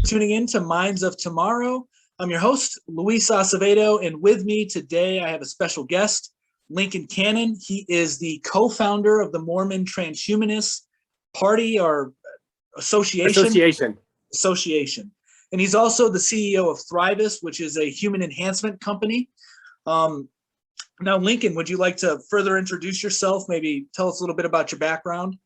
tuning in to Minds of Tomorrow. I'm your host, Luis Acevedo, and with me today I have a special guest, Lincoln Cannon. He is the co-founder of the Mormon Transhumanist Party or Association. And he's also the CEO of Thrivous, which is a human enhancement company. Now, Lincoln, would you like to further introduce yourself? Maybe tell us a little bit about your background.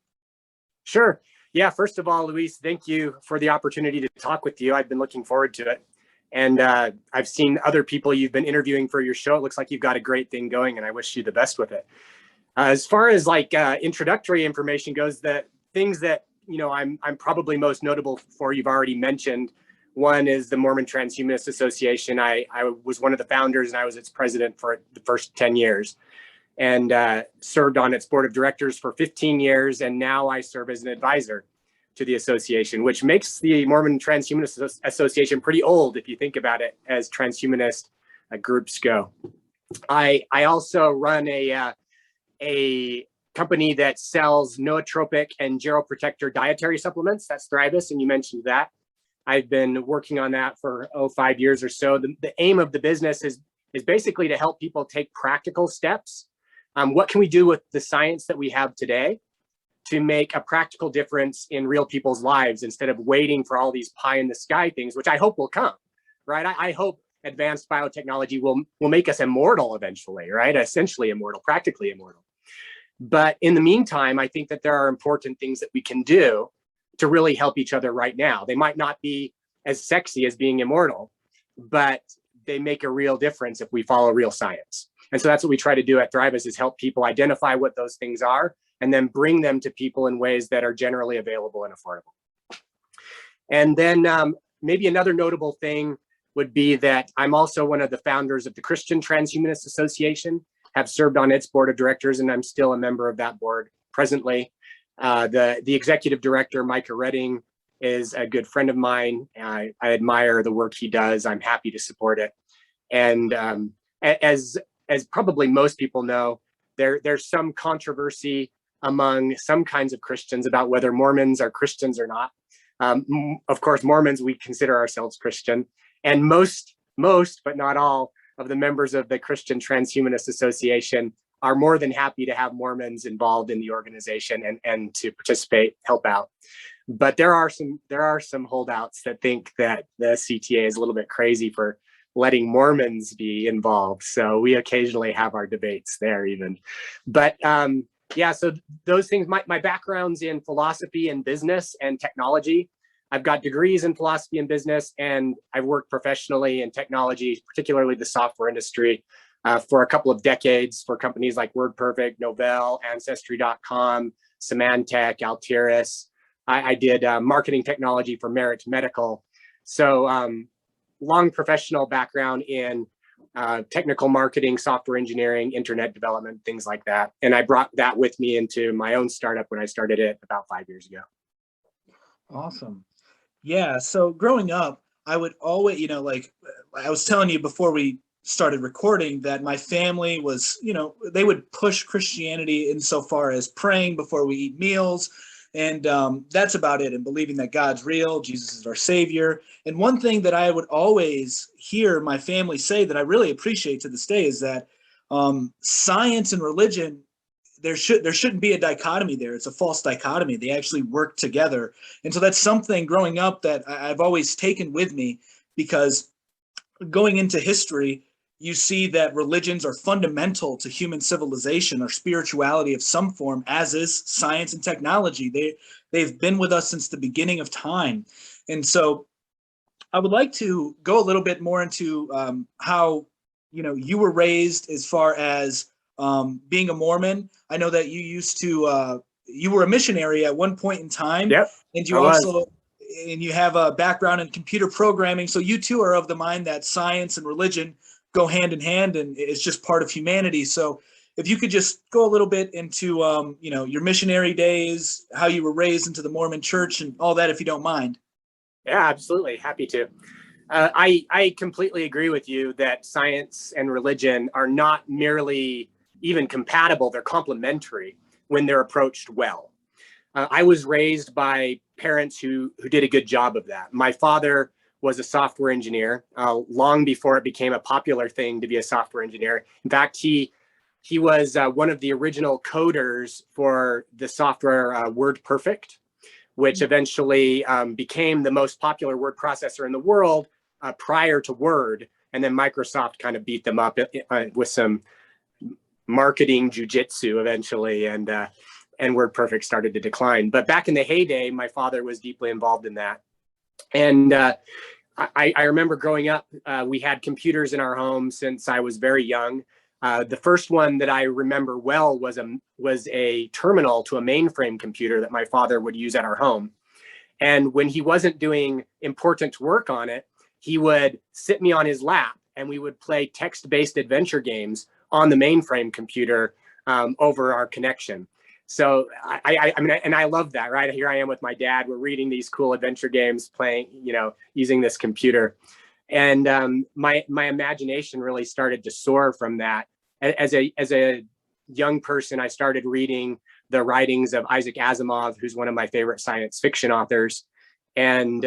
Sure. Yeah, first of all, Luis, thank you for the opportunity to talk with you. I've been looking forward to it. And I've seen other people you've been interviewing for your show. It looks like you've got a great thing going, and I wish you the best with it. As far as introductory information goes, the things that I'm probably most notable for, you've already mentioned. One is the Mormon Transhumanist Association. I was one of the founders, and I was its president for the first 10 years. And served on its board of directors for 15 years. And now I serve as an advisor to the association, which makes the Mormon Transhumanist Association pretty old if you think about it as transhumanist groups go. I also run a company that sells nootropic and geroprotector dietary supplements. That's Thrivous, and you mentioned that. I've been working on that for 5 years or so. The aim of the business is basically to help people take practical steps. What can we do with the science that we have today to make a practical difference in real people's lives instead of waiting for all these pie in the sky things, which I hope will come, right? I hope advanced biotechnology will make us immortal eventually, right? Essentially immortal, practically immortal. But in the meantime, I think that there are important things that we can do to really help each other right now. They might not be as sexy as being immortal, but they make a real difference if we follow real science. And so that's what we try to do at Thrivous, is help people identify what those things are and then bring them to people in ways that are generally available and affordable. And then maybe another notable thing would be that I'm also one of the founders of the Christian Transhumanist Association, have served on its board of directors, and I'm still a member of that board presently. The executive director, Micah Redding, is a good friend of mine. I admire the work he does. I'm happy to support it. And as probably most people know, there's some controversy among some kinds of Christians about whether Mormons are Christians or not. Of course, Mormons, we consider ourselves Christian, and most, but not all, of the members of the Christian Transhumanist Association are more than happy to have Mormons involved in the organization and to participate, help out. But there are some holdouts that think that the CTA is a little bit crazy for letting Mormons be involved. So we occasionally have our debates there even. But yeah, so those things, my background's in philosophy and business and technology. I've got degrees in philosophy and business, and I've worked professionally in technology, particularly the software industry, for a couple of decades for companies like WordPerfect, Novell, Ancestry.com, Symantec, Altiris. I did marketing technology for Merit Medical. So long professional background in technical marketing, software engineering, internet development, things like that. And I brought that with me into my own startup when I started it about 5 years ago. Awesome. Yeah. So growing up, I would always, like I was telling you before we started recording, that my family was, they would push Christianity insofar as praying before we eat meals. And that's about it. And believing that God's real, Jesus is our savior. And one thing that I would always hear my family say that I really appreciate to this day is that science and religion, there shouldn't be a dichotomy there. It's a false dichotomy. They actually work together. And so that's something growing up that I've always taken with me, because going into history, you see that religions are fundamental to human civilization or spirituality of some form, as is science and technology. They've been with us since the beginning of time. And so I would like to go a little bit more into how, you were raised as far as being a Mormon. I know that you used to, you were a missionary at one point in time. Yep. And you have a background in computer programming. So you too are of the mind that science and religion go hand in hand, and it's just part of humanity. So if you could just go a little bit into, your missionary days, how you were raised into the Mormon church and all that, if you don't mind. Yeah, absolutely. Happy to. I completely agree with you that science and religion are not merely even compatible, they're complementary when they're approached well. I was raised by parents who did a good job of that. My father was a software engineer long before it became a popular thing to be a software engineer. In fact, he was one of the original coders for the software WordPerfect, which eventually became the most popular word processor in the world prior to Word. And then Microsoft kind of beat them up with some marketing jujitsu eventually, and WordPerfect started to decline. But back in the heyday, my father was deeply involved in that. And I remember growing up, we had computers in our home since I was very young. The first one that I remember well was a terminal to a mainframe computer that my father would use at our home. And when he wasn't doing important work on it, he would sit me on his lap and we would play text-based adventure games on the mainframe computer over our connection. So I mean, and I love that, right? Here I am with my dad. We're reading these cool adventure games, playing, using this computer. And my imagination really started to soar from that. As a young person, I started reading the writings of Isaac Asimov, who's one of my favorite science fiction authors. And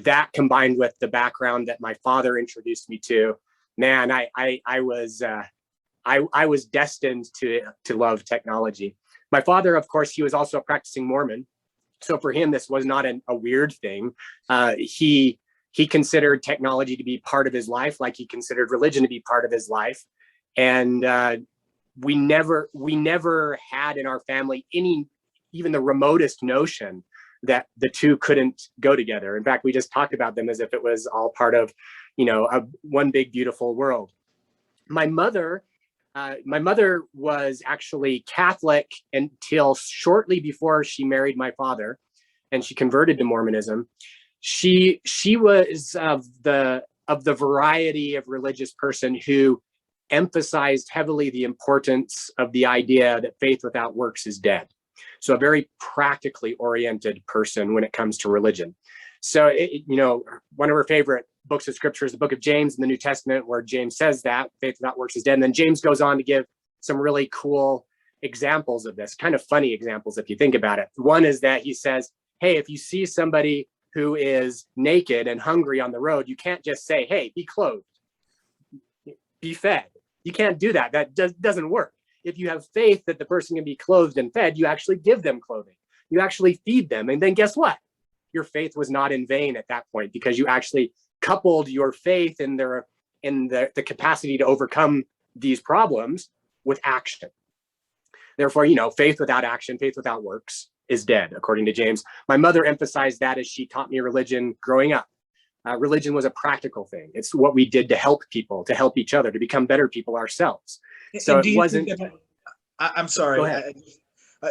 that combined with the background that my father introduced me to, man, I was destined to love technology. My father, of course, he was also a practicing Mormon. So for him, this was not a weird thing. He considered technology to be part of his life, like he considered religion to be part of his life. And we never had in our family even the remotest notion that the two couldn't go together. In fact, we just talked about them as if it was all part of, one big, beautiful world. My mother was actually Catholic until shortly before she married my father, and she converted to Mormonism. She was of the variety of religious person who emphasized heavily the importance of the idea that faith without works is dead. So a very practically oriented person when it comes to religion. So, one of her favorite books of scripture is the book of James in the New Testament, where James says that faith without works is dead. And then James goes on to give some really cool examples of this, kind of funny examples if you think about it. One is that he says, hey, if you see somebody who is naked and hungry on the road, you can't just say, hey, be clothed, be fed. You can't do that. That doesn't work. If you have faith that the person can be clothed and fed, you actually give them clothing. You actually feed them. And then guess what? Your faith was not in vain at that point, because you actually coupled your faith in the capacity to overcome these problems with action. Therefore, faith without action, faith without works is dead, according to James. My mother emphasized that as she taught me religion growing up. Religion was a practical thing. It's what we did to help people, to help each other, to become better people ourselves. So it wasn't. I'm sorry.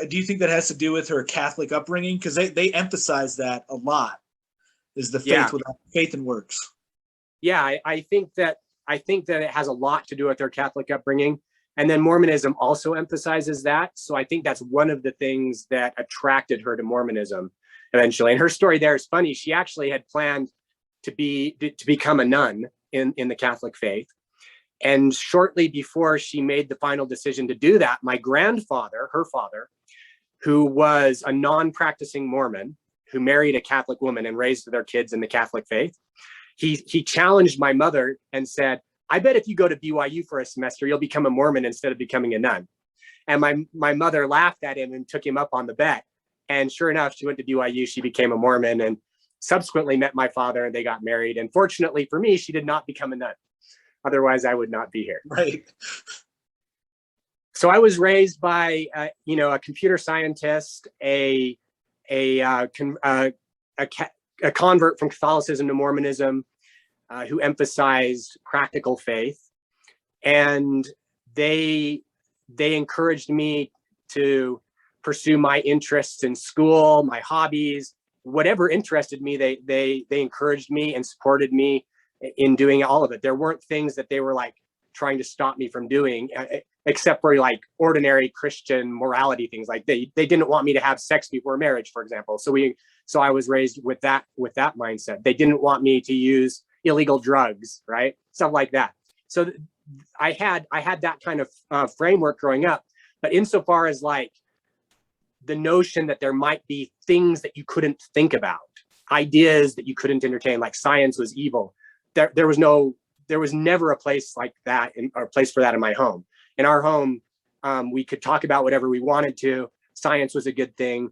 Do you think that has to do with her Catholic upbringing? Because they emphasize that a lot, is the faith without faith and works. Yeah, I think that it has a lot to do with her Catholic upbringing. And then Mormonism also emphasizes that. So I think that's one of the things that attracted her to Mormonism eventually. And her story there is funny. She actually had planned to become a nun in the Catholic faith. And shortly before she made the final decision to do that, my grandfather, her father, who was a non-practicing Mormon, who married a Catholic woman and raised their kids in the Catholic faith, he challenged my mother and said, I bet if you go to BYU for a semester, you'll become a Mormon instead of becoming a nun. And my mother laughed at him and took him up on the bet. And sure enough, she went to BYU, she became a Mormon, and subsequently met my father, and they got married. And fortunately for me, she did not become a nun. Otherwise, I would not be here. Right. So I was raised by, a computer scientist, a convert from Catholicism to Mormonism, who emphasized practical faith, and they encouraged me to pursue my interests in school, my hobbies, whatever interested me. They encouraged me and supported me in doing all of it. There weren't things that they were like trying to stop me from doing, except for like ordinary Christian morality things. Like they didn't want me to have sex before marriage, for example. So I was raised with that mindset. They didn't want me to use illegal drugs, right? Stuff like that. So I had that kind of framework growing up. But insofar as like the notion that there might be things that you couldn't think about, ideas that you couldn't entertain, like science was evil. There was never a place like that, or a place for that in my home. In our home, we could talk about whatever we wanted to. Science was a good thing.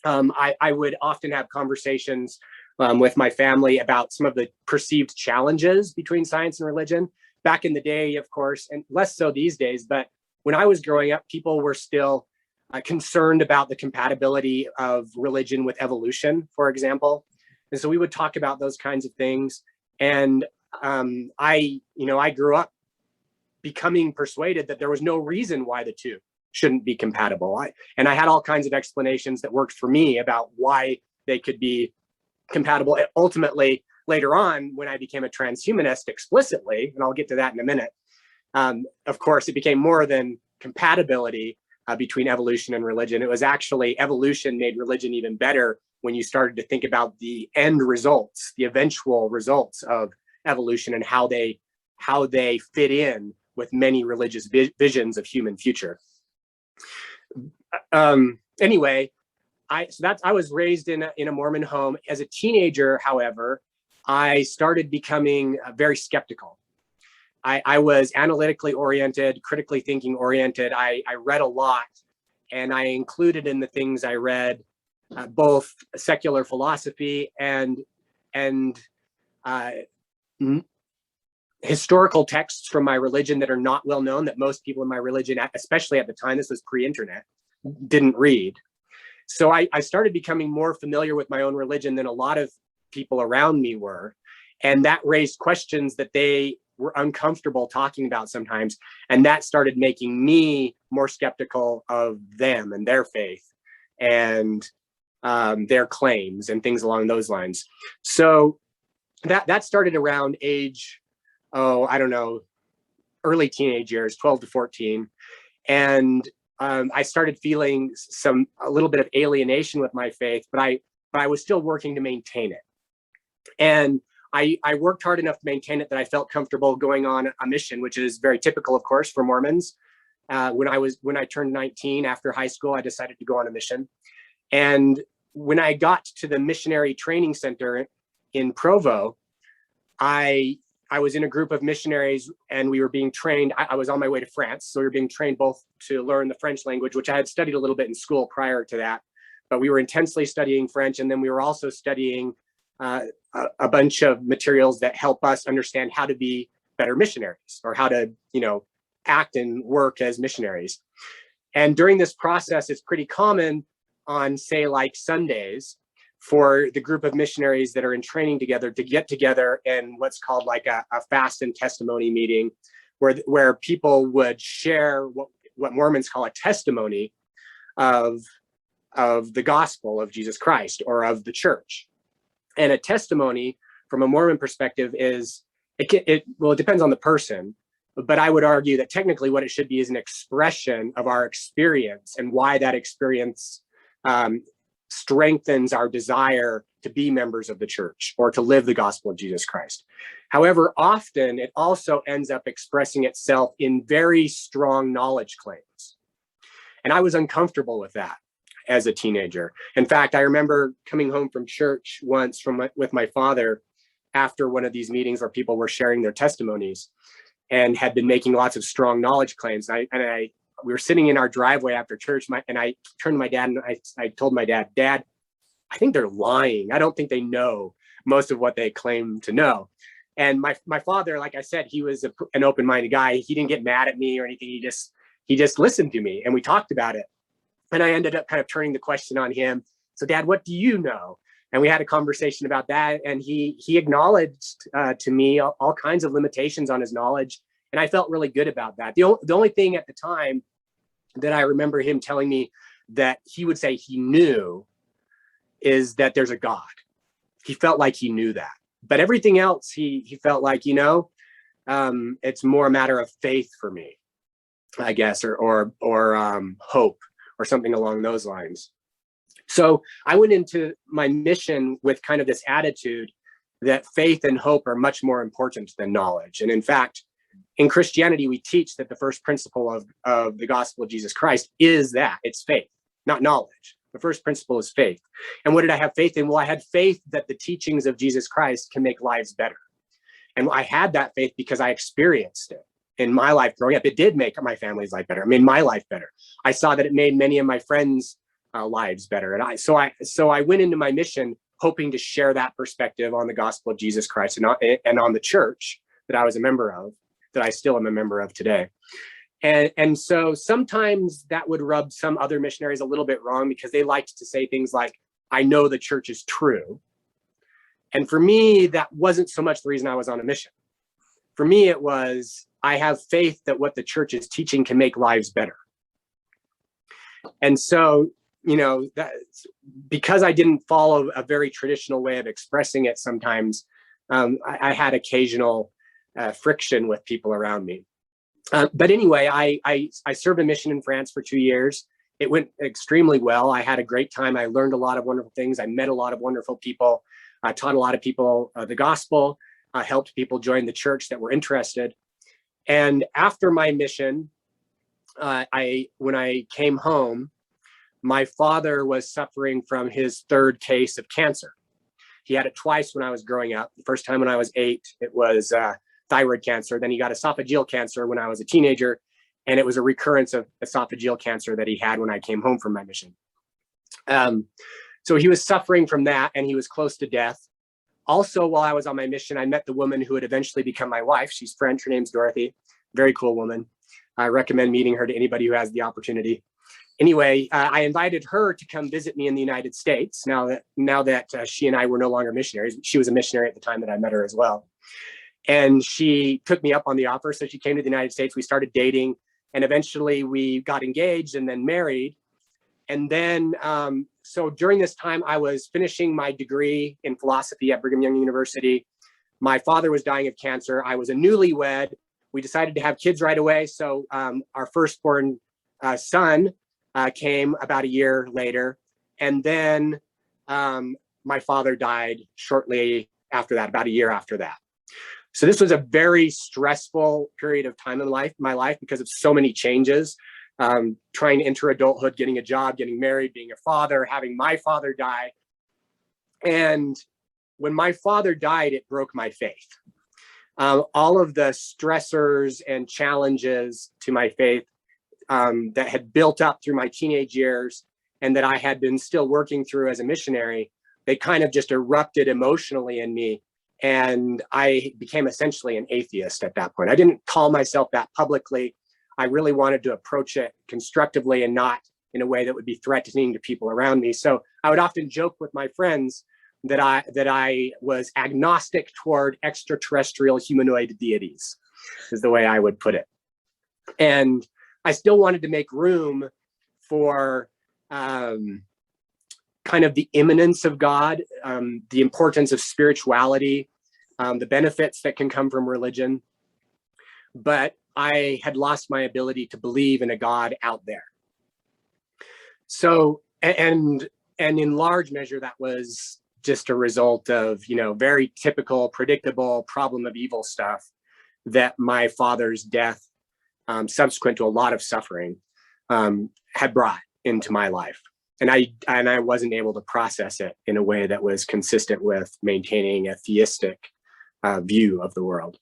I would often have conversations with my family about some of the perceived challenges between science and religion. Back in the day, of course, and less so these days, but when I was growing up, people were still concerned about the compatibility of religion with evolution, for example. And so we would talk about those kinds of things. And I grew up becoming persuaded that there was no reason why the two shouldn't be compatible. And I had all kinds of explanations that worked for me about why they could be compatible. And ultimately, later on, when I became a transhumanist explicitly, and I'll get to that in a minute, of course, it became more than compatibility between evolution and religion. It was actually evolution made religion even better when you started to think about the end results, the eventual results of evolution and how they fit in with many religious visions of human future. Anyway, I was raised in a Mormon home. As a teenager, however, I started becoming very skeptical. I was analytically oriented, critically thinking oriented. I read a lot, and I included in the things I read both secular philosophy and historical texts from my religion that are not well known, that most people in my religion, especially at the time, this was pre-internet, didn't read. So I started becoming more familiar with my own religion than a lot of people around me were. And that raised questions that they were uncomfortable talking about sometimes. And that started making me more skeptical of them and their faith and their claims and things along those lines. So that started around age, I don't know, early teenage years, 12 to 14. And I started feeling a little bit of alienation with my faith, but I was still working to maintain it. And I worked hard enough to maintain it that I felt comfortable going on a mission, which is very typical, of course, for Mormons. When I turned 19 after high school, I decided to go on a mission. And when I got to the missionary training center in Provo, I was in a group of missionaries and we were being trained. I was on my way to France. So we were being trained both to learn the French language, which I had studied a little bit in school prior to that, but we were intensely studying French. And then we were also studying a bunch of materials that help us understand how to be better missionaries, or how to, act and work as missionaries. And during this process, it's pretty common on, say, like Sundays, for the group of missionaries that are in training together to get together in what's called like a fast and testimony meeting, where people would share what Mormons call a testimony of the gospel of Jesus Christ or of the church. And a testimony from a Mormon perspective is, it depends on the person, but I would argue that technically what it should be is an expression of our experience and why that experience strengthens our desire to be members of the church or to live the gospel of Jesus Christ. However, often it also ends up expressing itself in very strong knowledge claims. And I was uncomfortable with that as a teenager. In fact, I remember coming home from church once with my father after one of these meetings where people were sharing their testimonies and had been making lots of strong knowledge claims. We were sitting in our driveway after church, and I turned to my dad and I told my dad, "Dad, I think they're lying. I don't think they know most of what they claim to know." And my father, like I said, he was an open-minded guy. He didn't get mad at me or anything. He just listened to me, and we talked about it. And I ended up kind of turning the question on him. "So, Dad, what do you know?" And we had a conversation about that. And he acknowledged to me all kinds of limitations on his knowledge. And I felt really good about that. The only thing at the time that I remember him telling me that he would say he knew is that there's a God. He felt like he knew that. But everything else, he felt like, it's more a matter of faith for me, I guess, or hope or something along those lines. So I went into my mission with kind of this attitude that faith and hope are much more important than knowledge. And in fact, in Christianity, we teach that the first principle of the gospel of Jesus Christ is that it's faith. not knowledge. The first principle is faith. And what did I have faith in? Well, I had faith that the teachings of Jesus Christ can make lives better. And I had that faith because I experienced it in my life growing up. It did make my family's life better. It made my life better. I saw that it made many of my friends' lives better. And so I went into my mission hoping to share that perspective on the gospel of Jesus Christ and on the church that I was a member of, that I still am a member of today. And so sometimes that would rub some other missionaries a little bit wrong because they liked to say things like, I know the church is true. And for me, that wasn't so much the reason I was on a mission. For me, it was, I have faith that what the church is teaching can make lives better. And so, because I didn't follow a very traditional way of expressing it sometimes, I had occasional friction with people around me. But anyway, I served a mission in France for 2 years. It went extremely well. I had a great time. I learned a lot of wonderful things. I met a lot of wonderful people. I taught a lot of people the gospel. I helped people join the church that were interested. And after my mission, when I came home, my father was suffering from his third case of cancer. He had it twice when I was growing up. The first time when I was 8, it was thyroid cancer. Then he got esophageal cancer when I was a teenager. And it was a recurrence of esophageal cancer that he had when I came home from my mission. So he was suffering from that and he was close to death. Also, while I was on my mission, I met the woman who would eventually become my wife. She's French. Her name's Dorothy. Very cool woman. I recommend meeting her to anybody who has the opportunity. Anyway, I invited her to come visit me in the United States now that she and I were no longer missionaries. She was a missionary at the time that I met her as well. And she took me up on the offer. So she came to the United States. We started dating and eventually we got engaged and then married. And then, so during this time, I was finishing my degree in philosophy at Brigham Young University. My father was dying of cancer. I was a newlywed. We decided to have kids right away. So our firstborn son came about a year later. And then my father died shortly after that, about a year after that. So this was a very stressful period of time in my life because of so many changes. Trying to enter adulthood, getting a job, getting married, being a father, having my father die. And when my father died, it broke my faith. All of the stressors and challenges to my faith that had built up through my teenage years and that I had been still working through as a missionary, they kind of just erupted emotionally in me. And I became essentially an atheist at that point. I didn't call myself that publicly. I really wanted to approach it constructively and not in a way that would be threatening to people around me. So I would often joke with my friends that I was agnostic toward extraterrestrial humanoid deities, is the way I would put it. And I still wanted to make room for kind of the immanence of God, the importance of spirituality, the benefits that can come from religion. But I had lost my ability to believe in a God out there. So, and in large measure, that was just a result of, very typical, predictable problem of evil stuff that my father's death, subsequent to a lot of suffering, had brought into my life. And I wasn't able to process it in a way that was consistent with maintaining a theistic view of the world.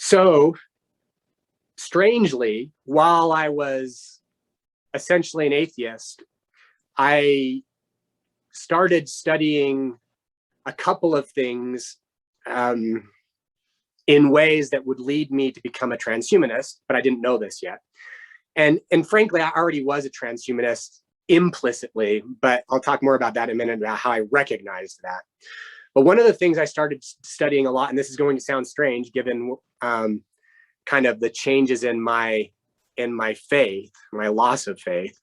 So strangely, while I was essentially an atheist, I started studying a couple of things in ways that would lead me to become a transhumanist, but I didn't know this yet. And frankly, I already was a transhumanist implicitly, but I'll talk more about that in a minute about how I recognized that. But one of the things I started studying a lot, and this is going to sound strange given kind of the changes in my faith, my loss of faith,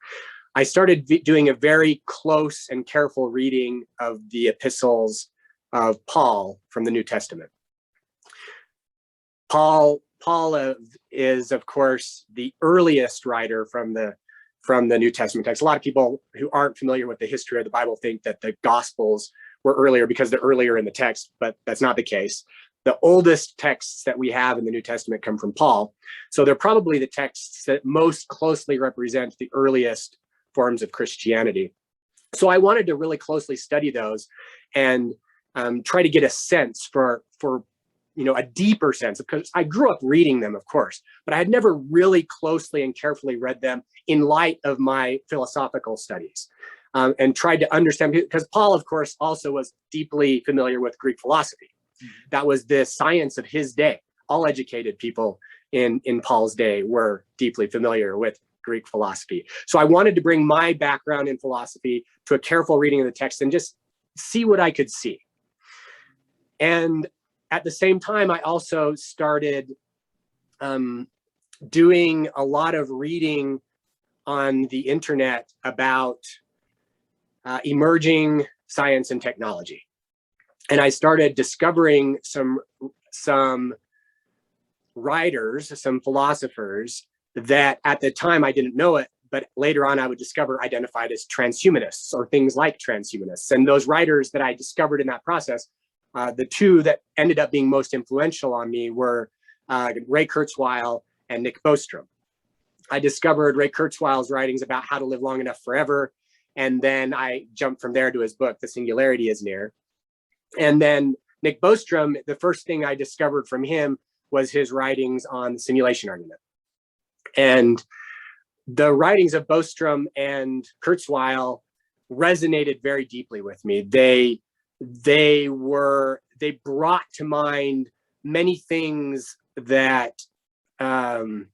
I started doing a very close and careful reading of the Epistles of Paul from the New Testament. Paul is, of course, the earliest writer from the New Testament text. A lot of people who aren't familiar with the history of the Bible think that the Gospels were earlier because they're earlier in the text, but that's not the case. the oldest texts that we have in the New Testament come from Paul. So they're probably the texts that most closely represent the earliest forms of Christianity. So I wanted to really closely study those and try to get a sense for a deeper sense, because I grew up reading them, of course, but I had never really closely and carefully read them in light of my philosophical studies, and tried to understand, because Paul, of course, also was deeply familiar with Greek philosophy. That was the science of his day. All educated people in Paul's day were deeply familiar with Greek philosophy. So I wanted to bring my background in philosophy to a careful reading of the text and just see what I could see. And at the same time, I also started doing a lot of reading on the internet about emerging science and technology. And I started discovering some writers, some philosophers that at the time I didn't know it, but later on I would discover identified as transhumanists or things like transhumanists. And those writers that I discovered in that process, the two that ended up being most influential on me were Ray Kurzweil and Nick Bostrom. I discovered Ray Kurzweil's writings about how to live long enough forever. And then I jumped from there to his book, The Singularity is Near. And then Nick Bostrom, the first thing I discovered from him was his writings on the simulation argument. And the writings of Bostrom and Kurzweil resonated very deeply with me. They brought to mind many things that I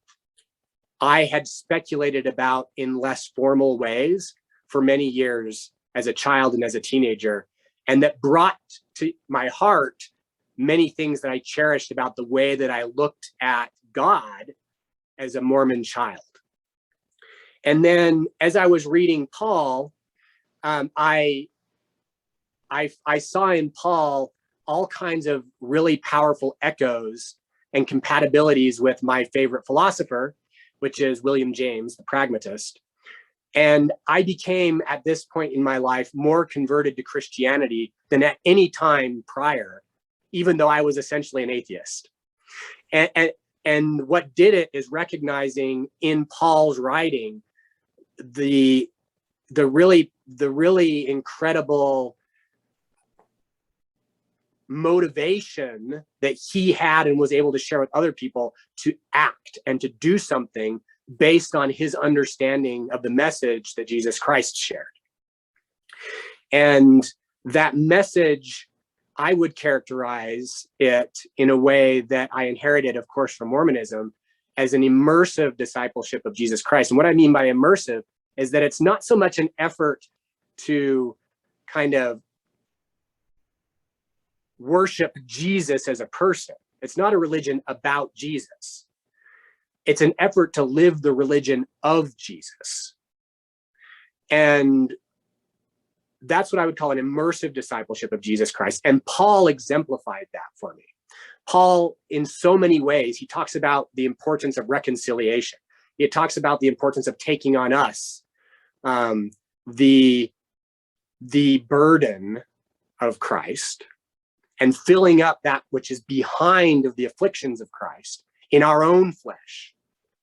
had speculated about in less formal ways for many years as a child and as a teenager, and that brought to my heart many things that I cherished about the way that I looked at God as a Mormon child. And then as I was reading Paul, I saw in Paul all kinds of really powerful echoes and compatibilities with my favorite philosopher, which is William James, the pragmatist. And I became, at this point in my life, more converted to Christianity than at any time prior, even though I was essentially an atheist. And what did it is recognizing in Paul's writing the really incredible motivation that he had and was able to share with other people to act and to do something based on his understanding of the message that Jesus Christ shared. And that message, I would characterize it in a way that I inherited, of course, from Mormonism, as an immersive discipleship of Jesus Christ. And what I mean by immersive is that it's not so much an effort to kind of worship Jesus as a person. It's not a religion about Jesus. It's an effort to live the religion of Jesus. And that's what I would call an immersive discipleship of Jesus Christ. And Paul exemplified that for me. Paul, in so many ways, he talks about the importance of reconciliation. He talks about the importance of taking on us the burden of Christ and filling up that which is behind of the afflictions of Christ in our own flesh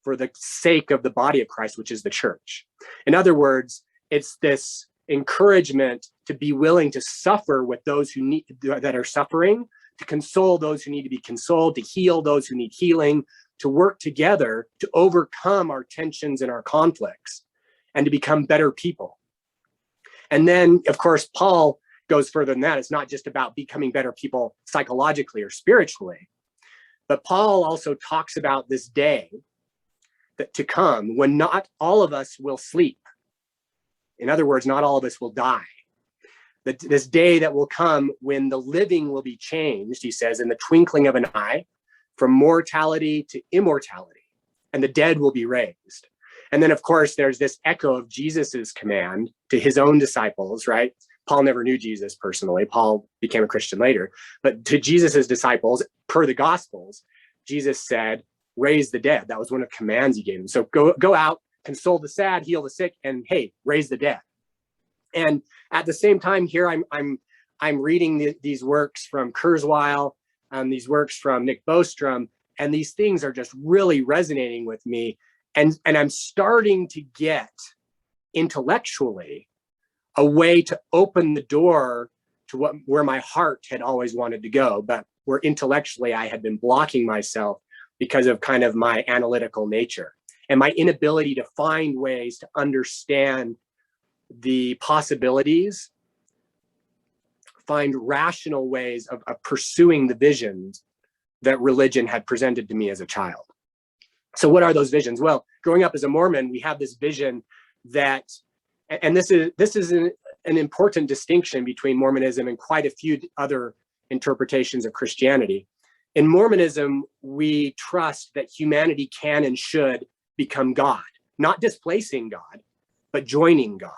for the sake of the body of Christ, which is the church. In other words, it's this encouragement to be willing to suffer with those who need, that are suffering, to console those who need to be consoled, to heal those who need healing, to work together to overcome our tensions and our conflicts, and to become better people. And then, of course, Paul goes further than that. It's not just about becoming better people psychologically or spiritually, but Paul also talks about this day that to come when not all of us will sleep. In other words, not all of us will die. This day that will come when the living will be changed, he says, in the twinkling of an eye, from mortality to immortality, and the dead will be raised. And then, of course, there's this echo of Jesus's command to his own disciples, right? Paul never knew Jesus personally. Paul became a Christian later. But to Jesus's disciples, per the Gospels, Jesus said, raise the dead. That was one of the commands he gave them. So go out, console the sad, heal the sick, and hey, raise the dead. And at the same time here, I'm reading these works from Kurzweil, these works from Nick Bostrom, and these things are just really resonating with me. And I'm starting to get intellectually a way to open the door to where my heart had always wanted to go, but where intellectually I had been blocking myself because of kind of my analytical nature and my inability to find ways to understand the possibilities, find rational ways of pursuing the visions that religion had presented to me as a child. So what are those visions? Well, growing up as a Mormon, we have this vision that, and this is an important distinction between Mormonism and quite a few other interpretations of Christianity. In Mormonism, we trust that humanity can and should become God, not displacing God, but joining God.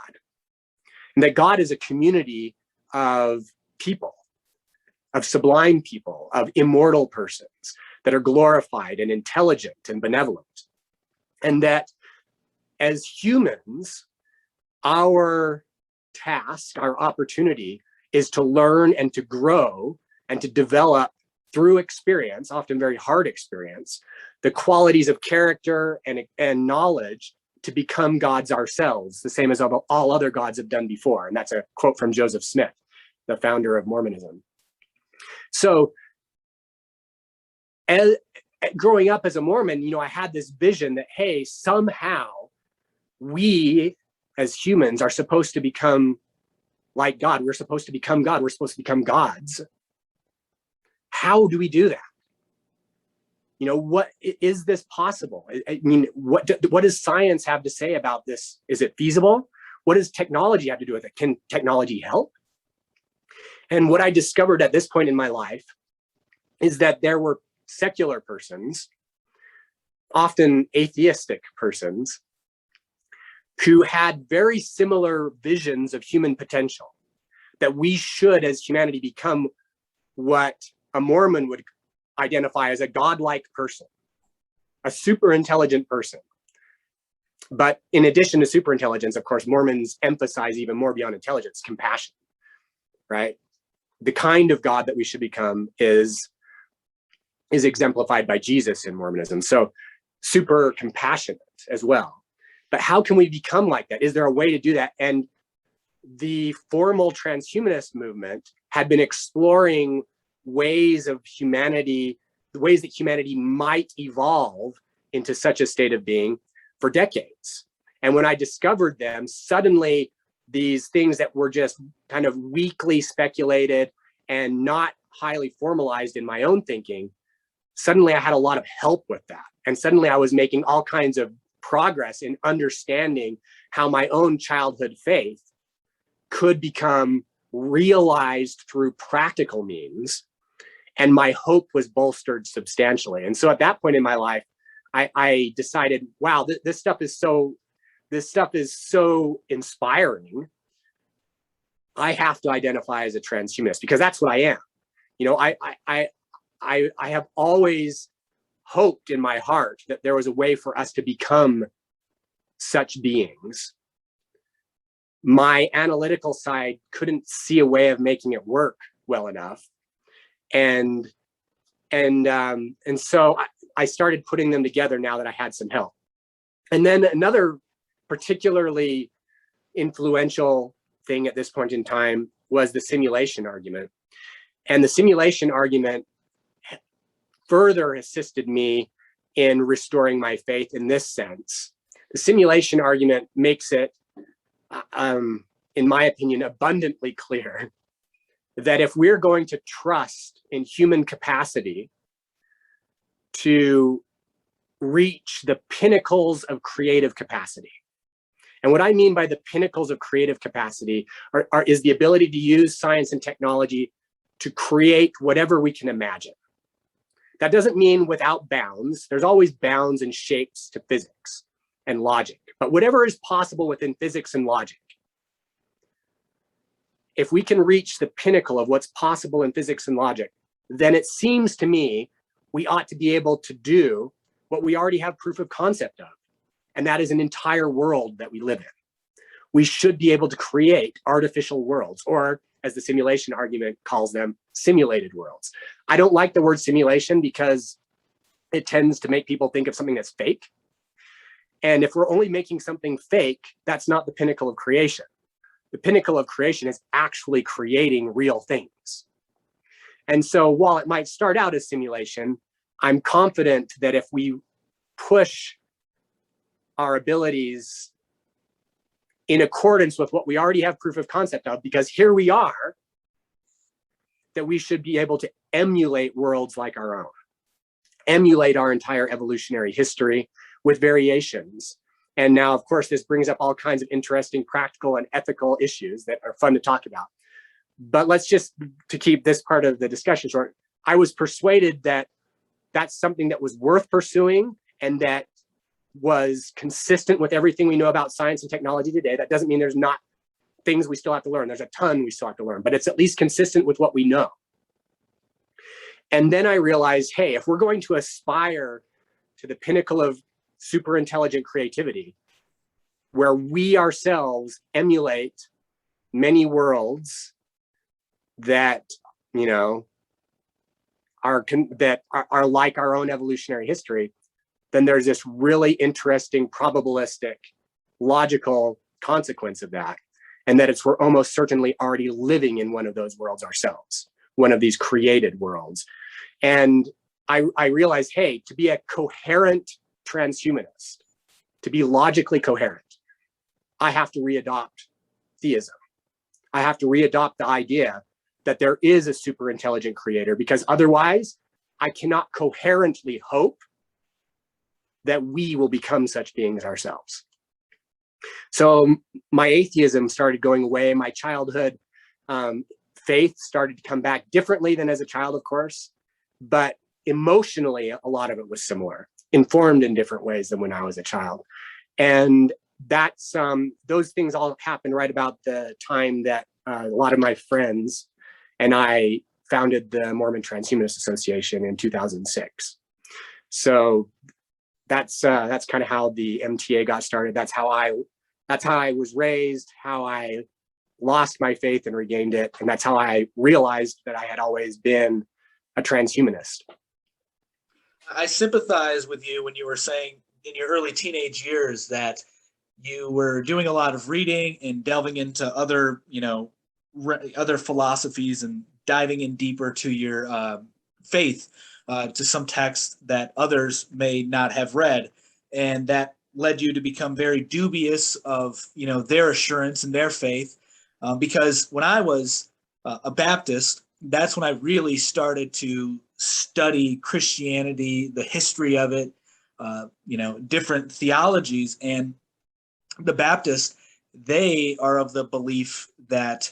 And that God is a community of people, of sublime people, of immortal persons that are glorified and intelligent and benevolent. And that as humans, our task, our opportunity is to learn and to grow and to develop through experience, often very hard experience, the qualities of character and knowledge to become gods ourselves, the same as all other gods have done before. And that's a quote from Joseph Smith, the founder of Mormonism. So growing up as a Mormon, I had this vision that, hey, somehow we as humans are supposed to become like God. We're supposed to become God. We're supposed to become gods. How do we do that? What is this possible? I mean, what does science have to say about this? Is it feasible? What does technology have to do with it? Can technology help? And what I discovered at this point in my life is that there were secular persons, often atheistic persons, who had very similar visions of human potential, that we should, as humanity, become what a Mormon would identify as a godlike person, a super intelligent person. But in addition to super intelligence, of course, Mormons emphasize even more beyond intelligence, compassion, right? The kind of God that we should become is exemplified by Jesus in Mormonism. So super compassionate as well. But how can we become like that? Is there a way to do that? And the formal transhumanist movement had been exploring ways of humanity, the ways that humanity might evolve into such a state of being for decades. And when I discovered them, suddenly these things that were just kind of weakly speculated and not highly formalized in my own thinking, suddenly I had a lot of help with that. And suddenly I was making all kinds of progress in understanding how my own childhood faith could become realized through practical means. And my hope was bolstered substantially. And so at that point in my life, I decided, wow, this stuff is so inspiring. I have to identify as a transhumanist because that's what I am. I have always hoped in my heart that there was a way for us to become such beings. My analytical side couldn't see a way of making it work well enough. And so I started putting them together now that I had some help. And then another particularly influential thing at this point in time was the simulation argument. And the simulation argument further assisted me in restoring my faith in this sense. The simulation argument makes it, in my opinion, abundantly clear that if we're going to trust in human capacity to reach the pinnacles of creative capacity, and what I mean by the pinnacles of creative capacity is the ability to use science and technology to create whatever we can imagine. That doesn't mean without bounds. There's always bounds and shapes to physics and logic, but whatever is possible within physics and logic, if we can reach the pinnacle of what's possible in physics and logic, then it seems to me we ought to be able to do what we already have proof of concept of, and that is an entire world that we live in. We should be able to create artificial worlds, or as the simulation argument calls them, simulated worlds. I don't like the word simulation because it tends to make people think of something that's fake. And if we're only making something fake, that's not the pinnacle of creation. The pinnacle of creation is actually creating real things. And so while it might start out as simulation, I'm confident that if we push our abilities in accordance with what we already have proof of concept of, because here we are, that we should be able to emulate worlds like our own, emulate our entire evolutionary history with variations. And now, of course, this brings up all kinds of interesting practical and ethical issues that are fun to talk about. But let's just, to keep this part of the discussion short, I was persuaded that that's something that was worth pursuing and that was consistent with everything we know about science and technology today. That doesn't mean there's not things we still have to learn. There's a ton we still have to learn, but it's at least consistent with what we know. And then I realized, hey, if we're going to aspire to the pinnacle of super intelligent creativity, where we ourselves emulate many worlds that, you know, are like our own evolutionary history, then there's this really interesting, probabilistic, logical consequence of that. And that we're almost certainly already living in one of those worlds ourselves, one of these created worlds. And I realized, hey, to be a coherent transhumanist, to be logically coherent, I have to readopt theism. I have to readopt the idea that there is a super intelligent creator, because otherwise I cannot coherently hope that we will become such beings ourselves. So my atheism started going away. My childhood faith started to come back differently than as a child, of course, but emotionally, a lot of it was similar, informed in different ways than when I was a child. And that's those things all happened right about the time that a lot of my friends and I founded the Mormon Transhumanist Association in 2006. So that's kind of how the MTA got started. That's how I was raised, how I lost my faith and regained it. And that's how I realized that I had always been a transhumanist. I sympathize with you when you were saying in your early teenage years that you were doing a lot of reading and delving into other, other philosophies and diving in deeper to your faith, to some texts that others may not have read. And that led you to become very dubious of, their assurance and their faith. Because when I was a Baptist, that's when I really started to study Christianity, the history of it, different theologies. And the Baptists, they are of the belief that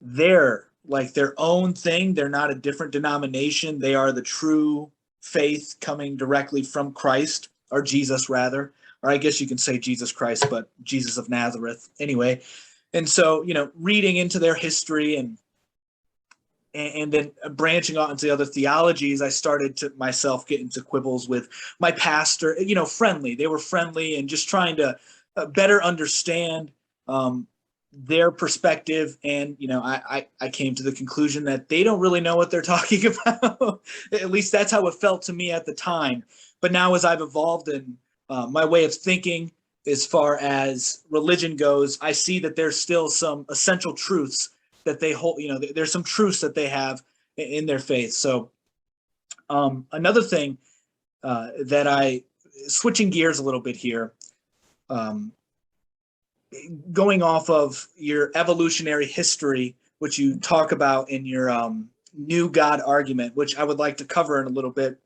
they're like their own thing. They're not a different denomination. They are the true faith coming directly from Christ, or Jesus rather, or I guess you can say Jesus Christ, but Jesus of Nazareth anyway. And so, reading into their history and then branching out into the other theologies, I started to myself get into quibbles with my pastor, friendly. They were friendly and just trying to better understand their perspective. And, I came to the conclusion that they don't really know what they're talking about. At least that's how it felt to me at the time. But now as I've evolved in my way of thinking as far as religion goes, I see that there's still some essential truths that they hold, there's some truths that they have in their faith. So another thing that switching gears a little bit here, going off of your evolutionary history, which you talk about in your new God argument, which I would like to cover in a little bit.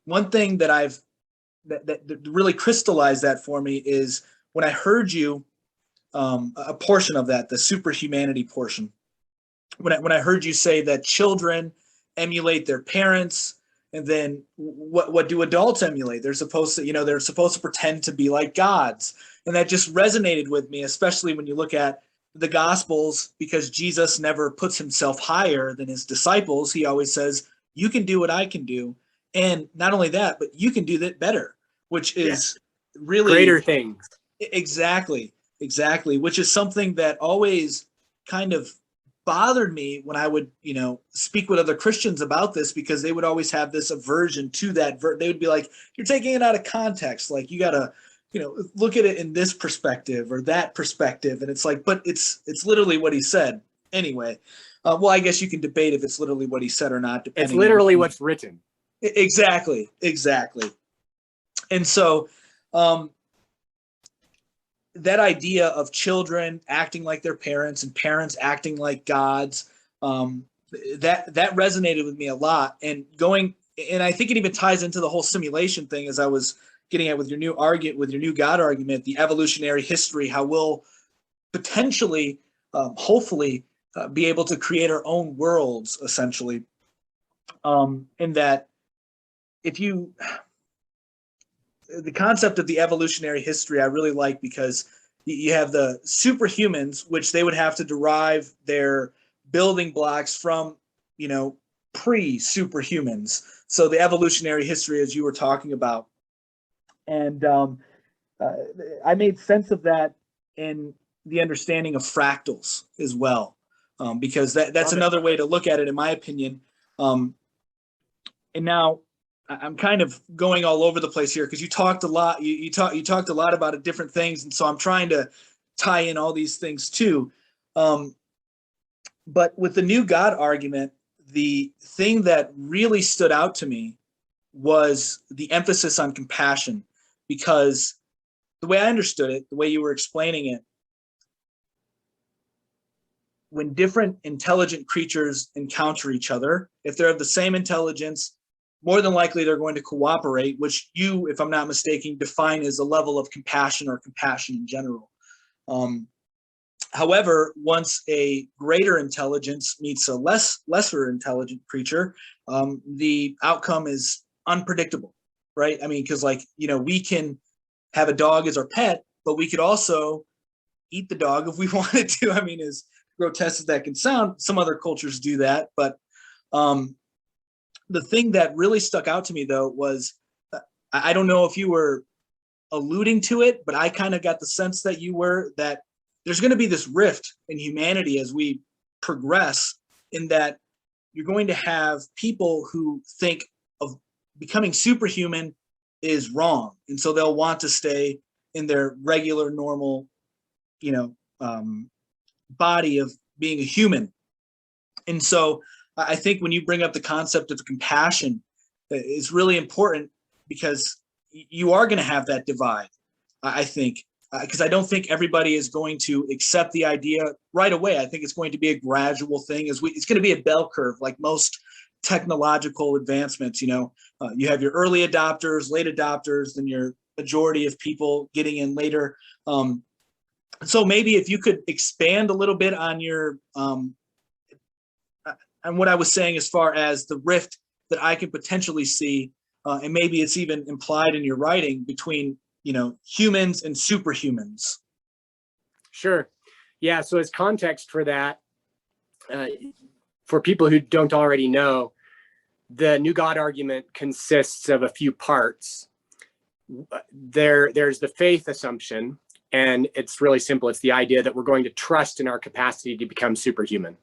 One thing that that really crystallized that for me is when I heard you, a portion of that, the superhumanity portion, when I heard you say that children emulate their parents, and then what do adults emulate? They're supposed to, they're supposed to pretend to be like gods. And that just resonated with me, especially when you look at the Gospels, because Jesus never puts himself higher than his disciples. He always says, you can do what I can do. And not only that, but you can do that better, which is really greater things. Exactly. Which is something that always kind of bothered me when I would, speak with other Christians about this, because they would always have this aversion to that. They would be like, you're taking it out of context. Like, you got to, look at it in this perspective or that perspective. And it's like, but it's literally what he said anyway. Well, I guess you can debate if it's literally what he said or not. It's literally what's written. Exactly. And so, that idea of children acting like their parents and parents acting like gods, that resonated with me a lot. And I think it even ties into the whole simulation thing, as I was getting at with your new God argument, the evolutionary history, how we'll potentially, hopefully, be able to create our own worlds, essentially. And that the concept of the evolutionary history I really like, because you have the superhumans, which they would have to derive their building blocks from, pre-superhumans. So the evolutionary history, as you were talking about. And I made sense of that in the understanding of fractals as well, because that's another way to look at it, in my opinion. And now, I'm kind of going all over the place here, because you talked a lot. You talked a lot about different things, and so I'm trying to tie in all these things too. But with the new God argument, the thing that really stood out to me was the emphasis on compassion, because the way I understood it, the way you were explaining it, when different intelligent creatures encounter each other, if they're of the same intelligence, more than likely they're going to cooperate, which you, if I'm not mistaken, define as a level of compassion or compassion in general. However, once a greater intelligence meets a lesser intelligent creature, the outcome is unpredictable, right? I mean, because we can have a dog as our pet, but we could also eat the dog if we wanted to. I mean, as grotesque as that can sound, some other cultures do that, but the thing that really stuck out to me, though, was, I don't know if you were alluding to it, but I kind of got the sense that you were, that there's going to be this rift in humanity as we progress, in that you're going to have people who think of becoming superhuman is wrong. And so they'll want to stay in their regular, normal, body of being a human. And so I think when you bring up the concept of compassion, it's really important, because you are going to have that divide, I think, because I don't think everybody is going to accept the idea right away. I think it's going to be a gradual thing. It's going to be a bell curve, like most technological advancements. You have your early adopters, late adopters, then your majority of people getting in later. So maybe if you could expand a little bit on your and what I was saying, as far as the rift that I can potentially see, and maybe it's even implied in your writing, between humans and superhumans. Sure. Yeah. So as context for that, for people who don't already know, the new God argument consists of a few parts. There's the faith assumption, and it's really simple. It's the idea that we're going to trust in our capacity to become superhuman.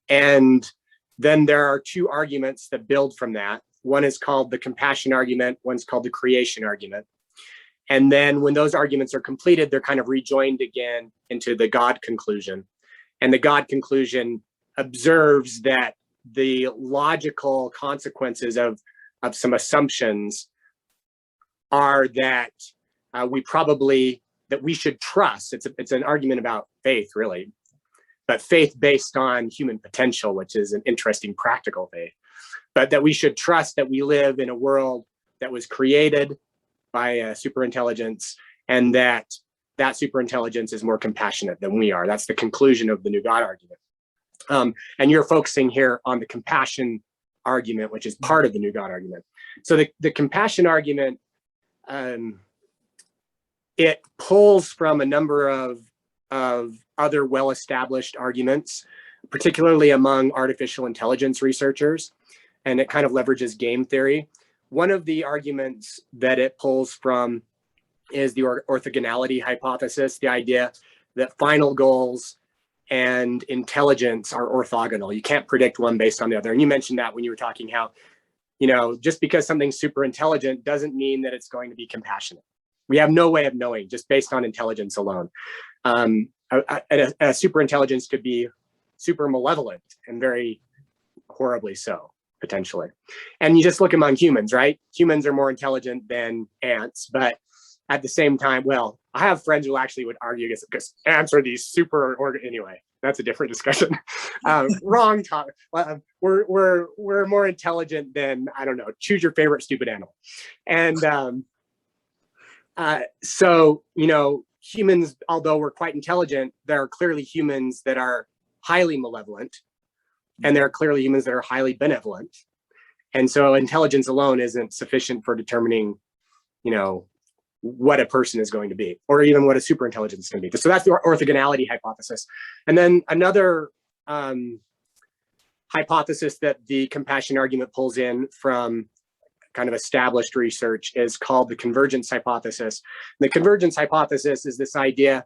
And then there are two arguments that build from that. One is called the compassion argument. One's called the creation argument. And then when those arguments are completed, they're kind of rejoined again into the God conclusion. And the God conclusion observes that the logical consequences of some assumptions are that we should trust. It's an argument about faith, really, but faith based on human potential, which is an interesting practical faith. But that we should trust that we live in a world that was created by a superintelligence, and that superintelligence is more compassionate than we are. That's the conclusion of the new God argument. And you're focusing here on the compassion argument, which is part of the new God argument. So the compassion argument, it pulls from a number of other well-established arguments, particularly among artificial intelligence researchers, and it kind of leverages game theory. One of the arguments that it pulls from is the orthogonality hypothesis, the idea that final goals and intelligence are orthogonal. You can't predict one based on the other. And you mentioned that when you were talking how, just because something's super intelligent doesn't mean that it's going to be compassionate. We have no way of knowing just based on intelligence alone. A super intelligence could be super malevolent and very horribly so, potentially. And you just look among humans, right? Humans are more intelligent than ants, but at the same time, well, I have friends who actually would argue against it because ants are these anyway, that's a different discussion. Wrong topic. We're more intelligent than, I don't know, choose your favorite stupid animal. And so, humans, although we're quite intelligent, there are clearly humans that are highly malevolent, and there are clearly humans that are highly benevolent. And so intelligence alone isn't sufficient for determining, what a person is going to be, or even what a super intelligence is going to be. So that's the orthogonality hypothesis. And then another hypothesis that the compassion argument pulls in from kind of established research is called the convergence hypothesis. And the convergence hypothesis is this idea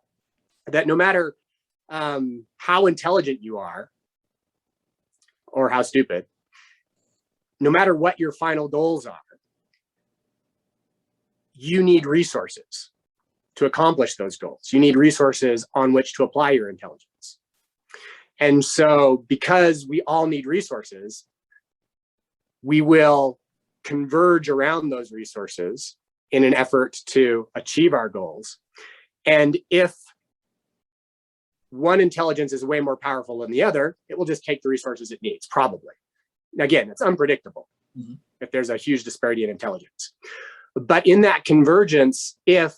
that no matter how intelligent you are or how stupid, no matter what your final goals are, you need resources to accomplish those goals. You need resources on which to apply your intelligence. And so because we all need resources, we will converge around those resources in an effort to achieve our goals. And if one intelligence is way more powerful than the other, it will just take the resources it needs, probably. Again, it's unpredictable if there's a huge disparity in intelligence. But in that convergence, if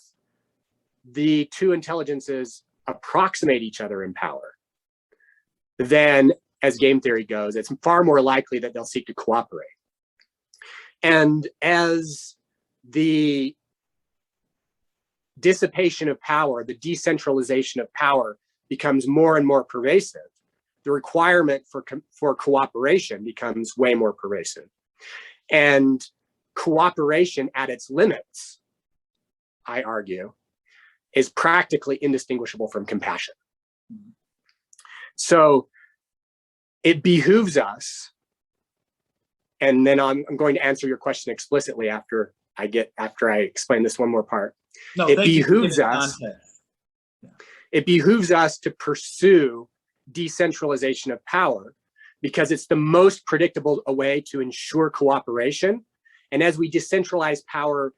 the two intelligences approximate each other in power, then as game theory goes, it's far more likely that they'll seek to cooperate. And as the dissipation of power, the decentralization of power becomes more and more pervasive, the requirement for cooperation becomes way more pervasive. And cooperation at its limits, I argue, is practically indistinguishable from compassion. So it behooves us, and then I'm going to answer your question explicitly after I explain this one more part. No, it behooves us. It behooves us to pursue decentralization of power because it's the most predictable way to ensure cooperation. And as we decentralize power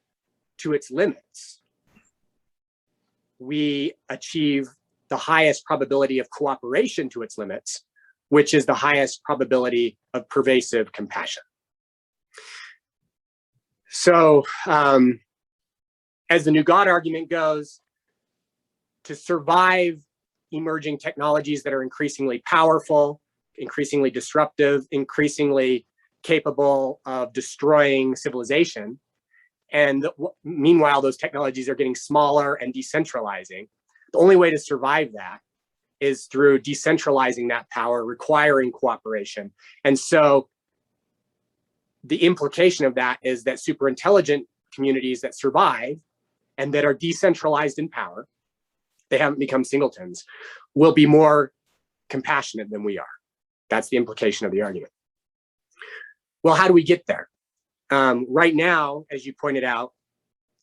to its limits, we achieve the highest probability of cooperation to its limits, which is the highest probability of pervasive compassion. So as the new God argument goes, to survive emerging technologies that are increasingly powerful, increasingly disruptive, increasingly capable of destroying civilization, and meanwhile those technologies are getting smaller and decentralizing, the only way to survive that is through decentralizing that power, requiring cooperation. And so the implication of that is that super intelligent communities that survive and that are decentralized in power, they haven't become singletons, will be more compassionate than we are. That's the implication of the argument. Well, how do we get there? Right now, as you pointed out,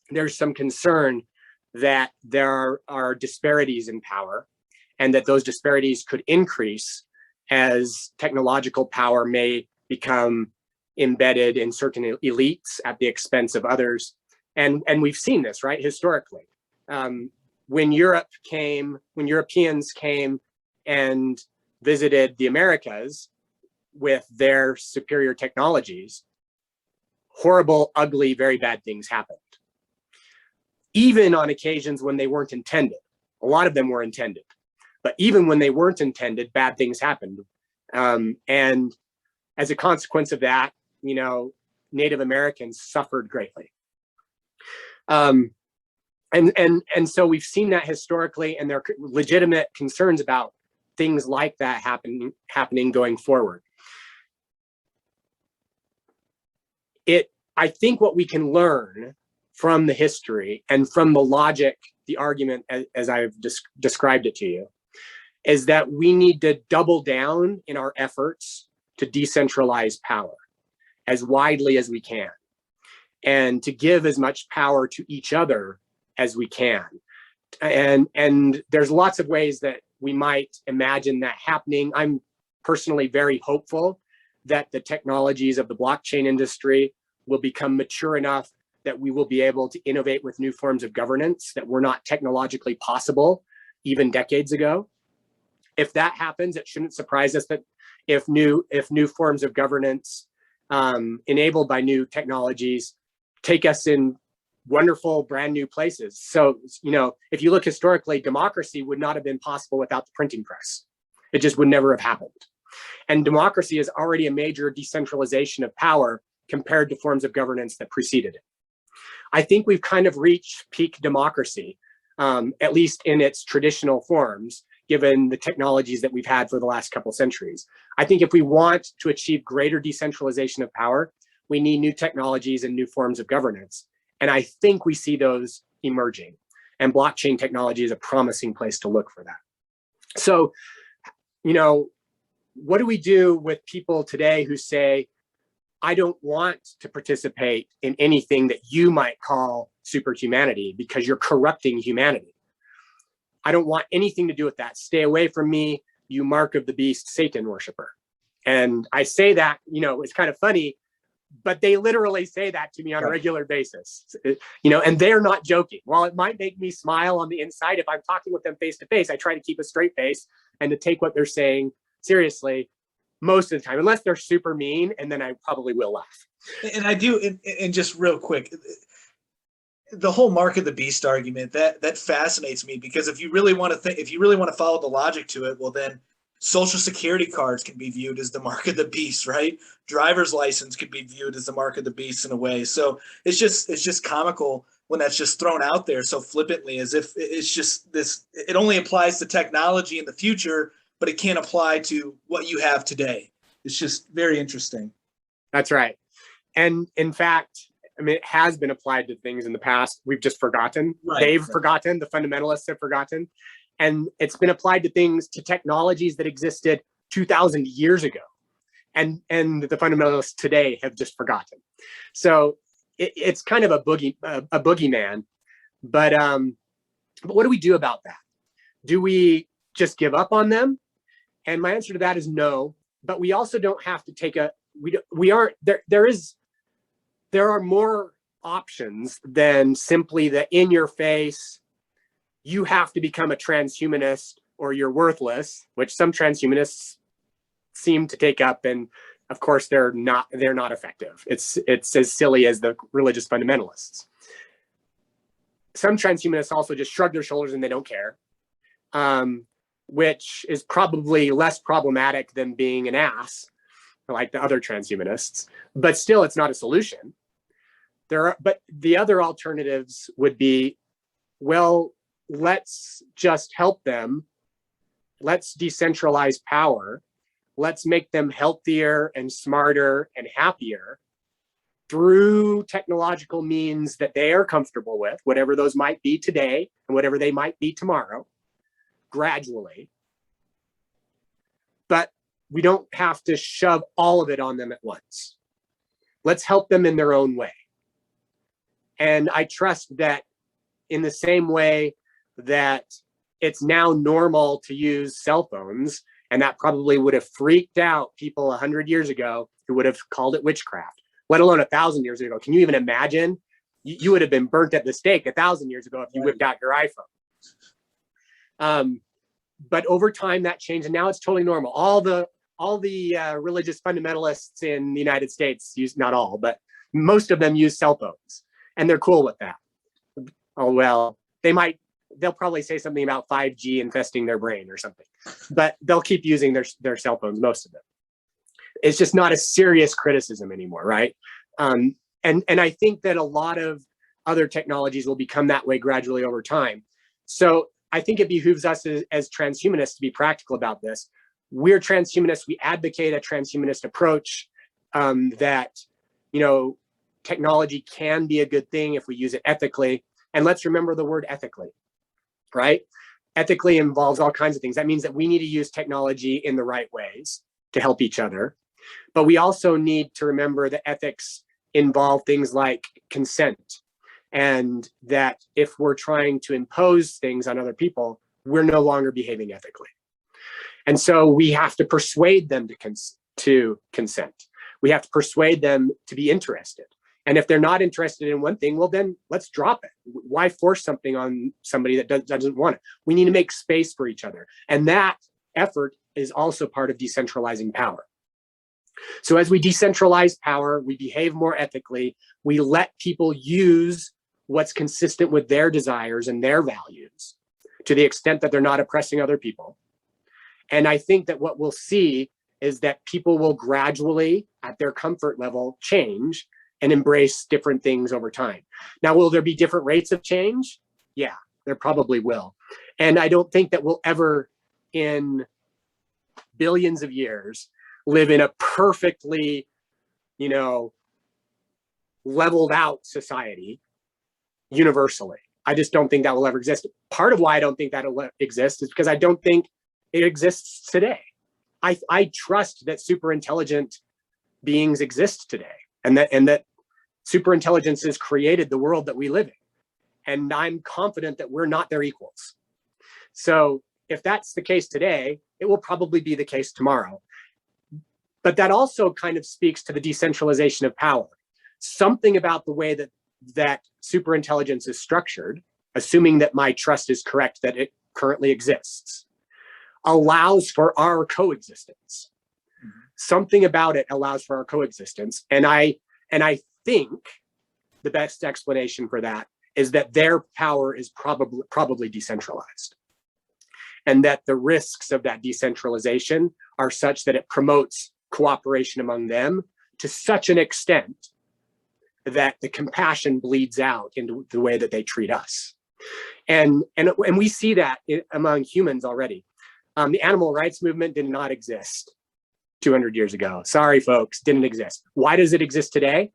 there's some concern that there are disparities in power and that those disparities could increase as technological power may become embedded in certain elites at the expense of others. And we've seen this, right, historically. When Europeans came and visited the Americas with their superior technologies, horrible, ugly, very bad things happened. Even on occasions when they weren't intended. A lot of them were intended. But even when they weren't intended, bad things happened. And as a consequence of that, Native Americans suffered greatly. And so we've seen that historically, and there are legitimate concerns about things like that happening going forward. I think what we can learn from the history and from the logic, the argument as I've described it to you, is that we need to double down in our efforts to decentralize power as widely as we can, and to give as much power to each other as we can. And there's lots of ways that we might imagine that happening. I'm personally very hopeful that the technologies of the blockchain industry will become mature enough that we will be able to innovate with new forms of governance that were not technologically possible even decades ago. If that happens, it shouldn't surprise us that if new forms of governance enabled by new technologies take us in wonderful brand new places. So, if you look historically, democracy would not have been possible without the printing press. It just would never have happened. And democracy is already a major decentralization of power compared to forms of governance that preceded it. I think we've kind of reached peak democracy, at least in its traditional forms, given the technologies that we've had for the last couple centuries. I think if we want to achieve greater decentralization of power, we need new technologies and new forms of governance. And I think we see those emerging. And blockchain technology is a promising place to look for that. So, what do we do with people today who say, I don't want to participate in anything that you might call superhumanity because you're corrupting humanity? I don't want anything to do with that. Stay away from me, you mark of the beast, Satan worshiper. And I say that, it's kind of funny, but they literally say that to me on a regular basis, and they're not joking. While it might make me smile on the inside, if I'm talking with them face to face, I try to keep a straight face and to take what they're saying seriously most of the time, unless they're super mean, and then I probably will laugh. And I do, and just real quick, the whole mark of the beast argument, that fascinates me, because if you really want to follow the logic to it, well then social security cards can be viewed as the mark of the beast, right? Driver's license could be viewed as the mark of the beast in a way. So it's just comical when that's just thrown out there so flippantly, as if it's just this, it only applies to technology in the future, but it can't apply to what you have today. It's just very interesting. That's right. And in fact, it has been applied to things in the past. We've just forgotten. Right. They've forgotten. The fundamentalists have forgotten. And it's been applied to technologies that existed 2,000 years ago. And the fundamentalists today have just forgotten. So it's kind of a boogeyman. But what do we do about that? Do we just give up on them? And my answer to that is no. But we also don't have to take there are more options than simply the in-your-face, you have to become a transhumanist or you're worthless, which some transhumanists seem to take up. And of course, they're not effective. It's as silly as the religious fundamentalists. Some transhumanists also just shrug their shoulders and they don't care, which is probably less problematic than being an ass, like the other transhumanists. But still, it's not a solution. But the other alternatives would be, well, let's just help them. Let's decentralize power. Let's make them healthier and smarter and happier through technological means that they are comfortable with, whatever those might be today and whatever they might be tomorrow, gradually. But we don't have to shove all of it on them at once. Let's help them in their own way. And I trust that in the same way that it's now normal to use cell phones, and that probably would have freaked out people 100 years ago who would have called it witchcraft, let alone 1,000 years ago. Can you even imagine? You would have been burnt at the stake 1,000 years ago if you whipped out your iPhone. But over time that changed, and now it's totally normal. All the religious fundamentalists in the United States use, not all, but most of them use cell phones, and they're cool with that. Oh, well, they'll probably say something about 5G infesting their brain or something, but they'll keep using their cell phones, most of them. It's just not a serious criticism anymore, right? And I think that a lot of other technologies will become that way gradually over time. So I think it behooves us as transhumanists to be practical about this. We're transhumanists. We advocate a transhumanist approach, that, technology can be a good thing if we use it ethically. And let's remember the word ethically, right? ethically involves all kinds of things. That means that we need to use technology in the right ways to help each other. But we also need to remember that ethics involve things like consent, and that if we're trying to impose things on other people, we're no longer behaving ethically. And so we have to persuade them to consent. We have to persuade them to be interested. And if they're not interested in one thing, well, then let's drop it. Why force something on somebody that doesn't want it? We need to make space for each other. And that effort is also part of decentralizing power. So as we decentralize power, we behave more ethically. We let people use what's consistent with their desires and their values to the extent that they're not oppressing other people. And I think that what we'll see is that people will gradually, at their comfort level, change and embrace different things over time. Now, will there be different rates of change? Yeah, there probably will. And I don't think that we'll ever, in billions of years, live in a perfectly, leveled out society universally. I just don't think that will ever exist. Part of why I don't think that'll exist is because I don't think it exists today. I trust that super intelligent beings exist today, and that super intelligence has created the world that we live in. And I'm confident that we're not their equals. So if that's the case today, it will probably be the case tomorrow. But that also kind of speaks to the decentralization of power. Something about the way that super intelligence is structured, assuming that my trust is correct, that it currently exists, allows for our coexistence. Mm-hmm. Something about it allows for our coexistence. And I think the best explanation for that is that their power is probably decentralized. And that the risks of that decentralization are such that it promotes cooperation among them to such an extent that the compassion bleeds out into the way that they treat us. And we see that among humans already. The animal rights movement did not exist 200 years ago. Sorry, folks, didn't exist. Why does it exist today?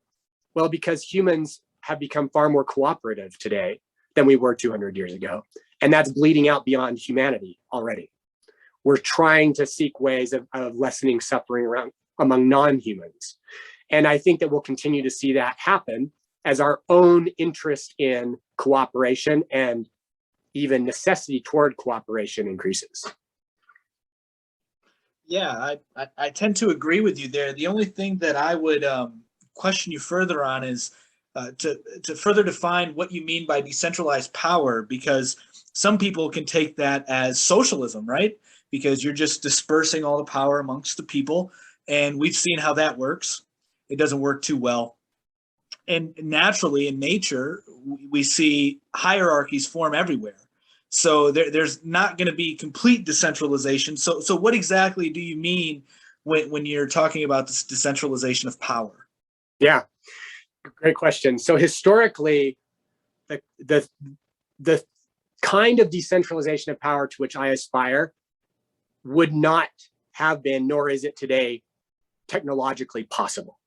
Well, because humans have become far more cooperative today than we were 200 years ago. And that's bleeding out beyond humanity already. We're trying to seek ways of lessening suffering among non-humans. And I think that we'll continue to see that happen as our own interest in cooperation and even necessity toward cooperation increases. Yeah, I tend to agree with you there. The only thing that I would question you further on is to further define what you mean by decentralized power, because some people can take that as socialism, right? Because you're just dispersing all the power amongst the people. And we've seen how that works. It doesn't work too well. And naturally in nature, we see hierarchies form everywhere. So there's not going to be complete decentralization. So what exactly do you mean when you're talking about this decentralization of power? Yeah, great question. So historically, the kind of decentralization of power to which I aspire would not have been, nor is it today, technologically possible.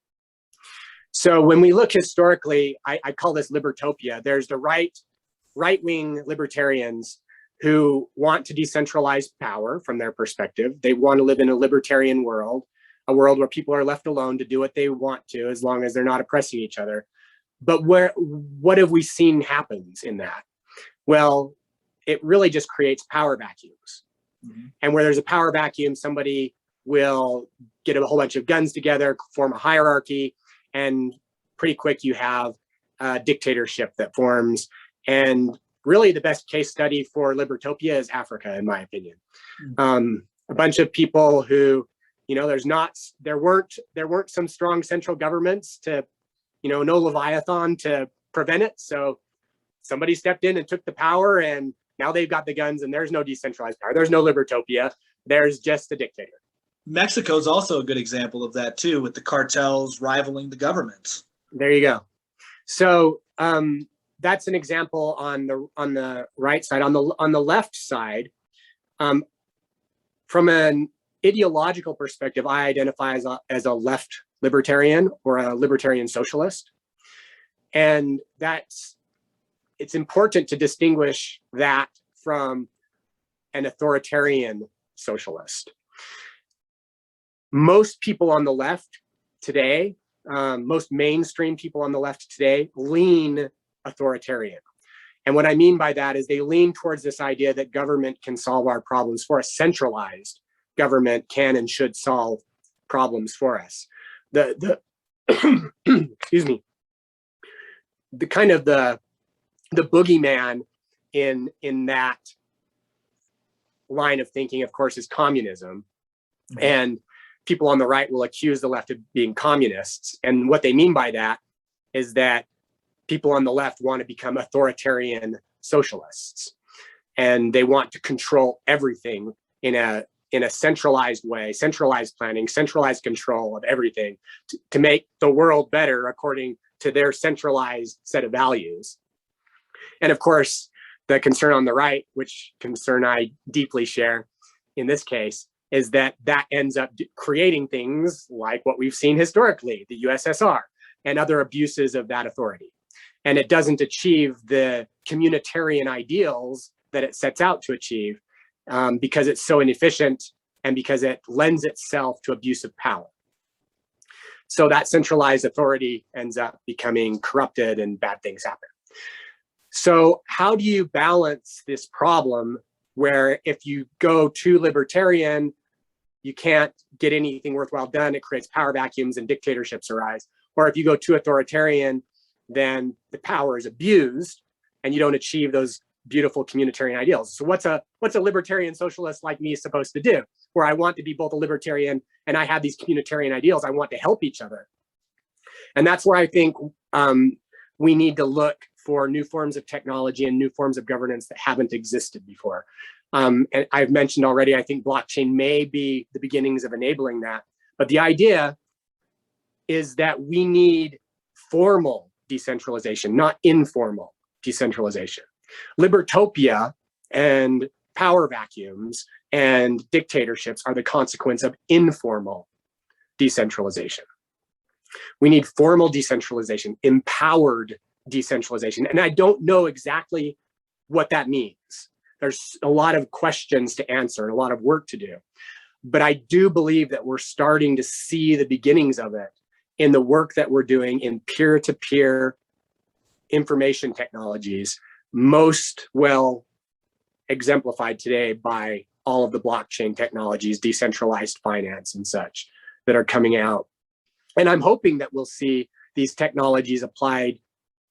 So when we look historically, I call this libertopia. There's the right-wing libertarians who want to decentralize power from their perspective. They want to live in a libertarian world, a world where people are left alone to do what they want to, as long as they're not oppressing each other. But what have we seen happens in that? Well, it really just creates power vacuums. Mm-hmm. And where there's a power vacuum, somebody will get a whole bunch of guns together, form a hierarchy, and pretty quick you have a dictatorship that forms. And really the best case study for libertopia is Africa, in my opinion. Mm-hmm. A bunch of people who, there weren't some strong central governments to, no Leviathan to prevent it. So somebody stepped in and took the power, and now they've got the guns, and there's no decentralized power. There's no libertopia. There's just a dictator. Mexico is also a good example of that too, with the cartels rivaling the governments. There you go. So that's an example on the right side. On the left side, from an ideological perspective, I identify as a left libertarian or a libertarian socialist, and it's important to distinguish that from an authoritarian socialist. Most people on the left today, most mainstream people on the left today lean authoritarian. And what I mean by that is they lean towards this idea that government can solve our problems for us. Centralized government can and should solve problems for us. The excuse me, the kind of the boogeyman in that line of thinking, of course, is communism. Mm-hmm. And people on the right will accuse the left of being communists. And what they mean by that is that people on the left want to become authoritarian socialists. And they want to control everything in a centralized way, centralized planning, centralized control of everything to make the world better according to their centralized set of values. And of course, the concern on the right, which concern I deeply share in this case, is that ends up creating things like what we've seen historically, the USSR and other abuses of that authority. And it doesn't achieve the communitarian ideals that it sets out to achieve because it's so inefficient and because it lends itself to abuse of power. So that centralized authority ends up becoming corrupted and bad things happen. So how do you balance this problem where if you go too libertarian, you can't get anything worthwhile done, it creates power vacuums and dictatorships arise. Or if you go too authoritarian, then the power is abused and you don't achieve those beautiful communitarian ideals. So what's a libertarian socialist like me supposed to do? Where I want to be both a libertarian and I have these communitarian ideals, I want to help each other. And that's where I think we need to look for new forms of technology and new forms of governance that haven't existed before. And I've mentioned already, I think blockchain may be the beginnings of enabling that. But the idea is that we need formal decentralization, not informal decentralization. Libertopia and power vacuums and dictatorships are the consequence of informal decentralization. We need formal decentralization, empowered decentralization. And I don't know exactly what that means. There's a lot of questions to answer and a lot of work to do. But I do believe that we're starting to see the beginnings of it in the work that we're doing in peer-to-peer information technologies, most well exemplified today by all of the blockchain technologies, decentralized finance and such that are coming out. And I'm hoping that we'll see these technologies applied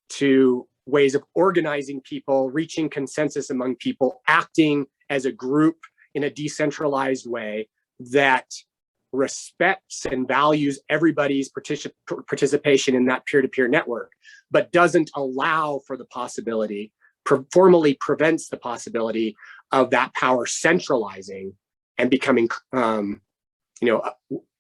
to ways of organizing people, reaching consensus among people, acting as a group in a decentralized way that respects and values everybody's participation in that peer-to-peer network, but doesn't allow for the possibility, formally prevents the possibility of that power centralizing and becoming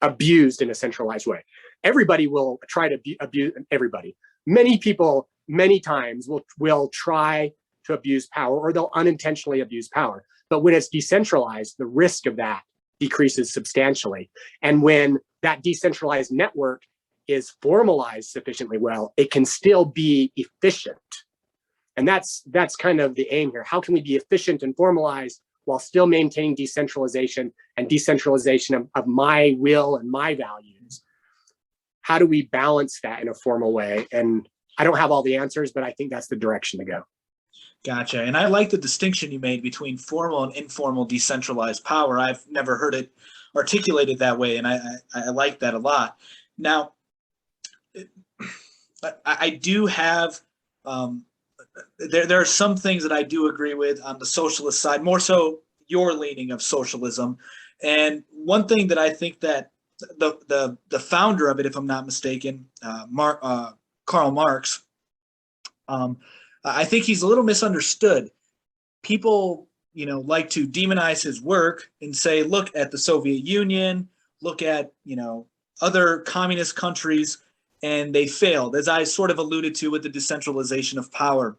abused in a centralized way. Everybody will try to abuse everybody. Many people, many times will try to abuse power, or they'll unintentionally abuse power. But when it's decentralized, the risk of that decreases substantially. And when that decentralized network is formalized sufficiently well, it can still be efficient. And that's kind of the aim here. How can we be efficient and formalized while still maintaining decentralization and decentralization of my will and my values? How do we balance that in a formal way? And I don't have all the answers, but I think that's the direction to go. Gotcha. And I like the distinction you made between formal and informal decentralized power. I've never heard it articulated that way, and I like that a lot. Now, I do have, there are some things that I do agree with on the socialist side, more so your leaning of socialism. And one thing that I think that the founder of it, if I'm not mistaken, Karl Marx, I think he's a little misunderstood. People, like to demonize his work and say, look at the Soviet Union, look at, other communist countries, and they failed, as I sort of alluded to with the decentralization of power.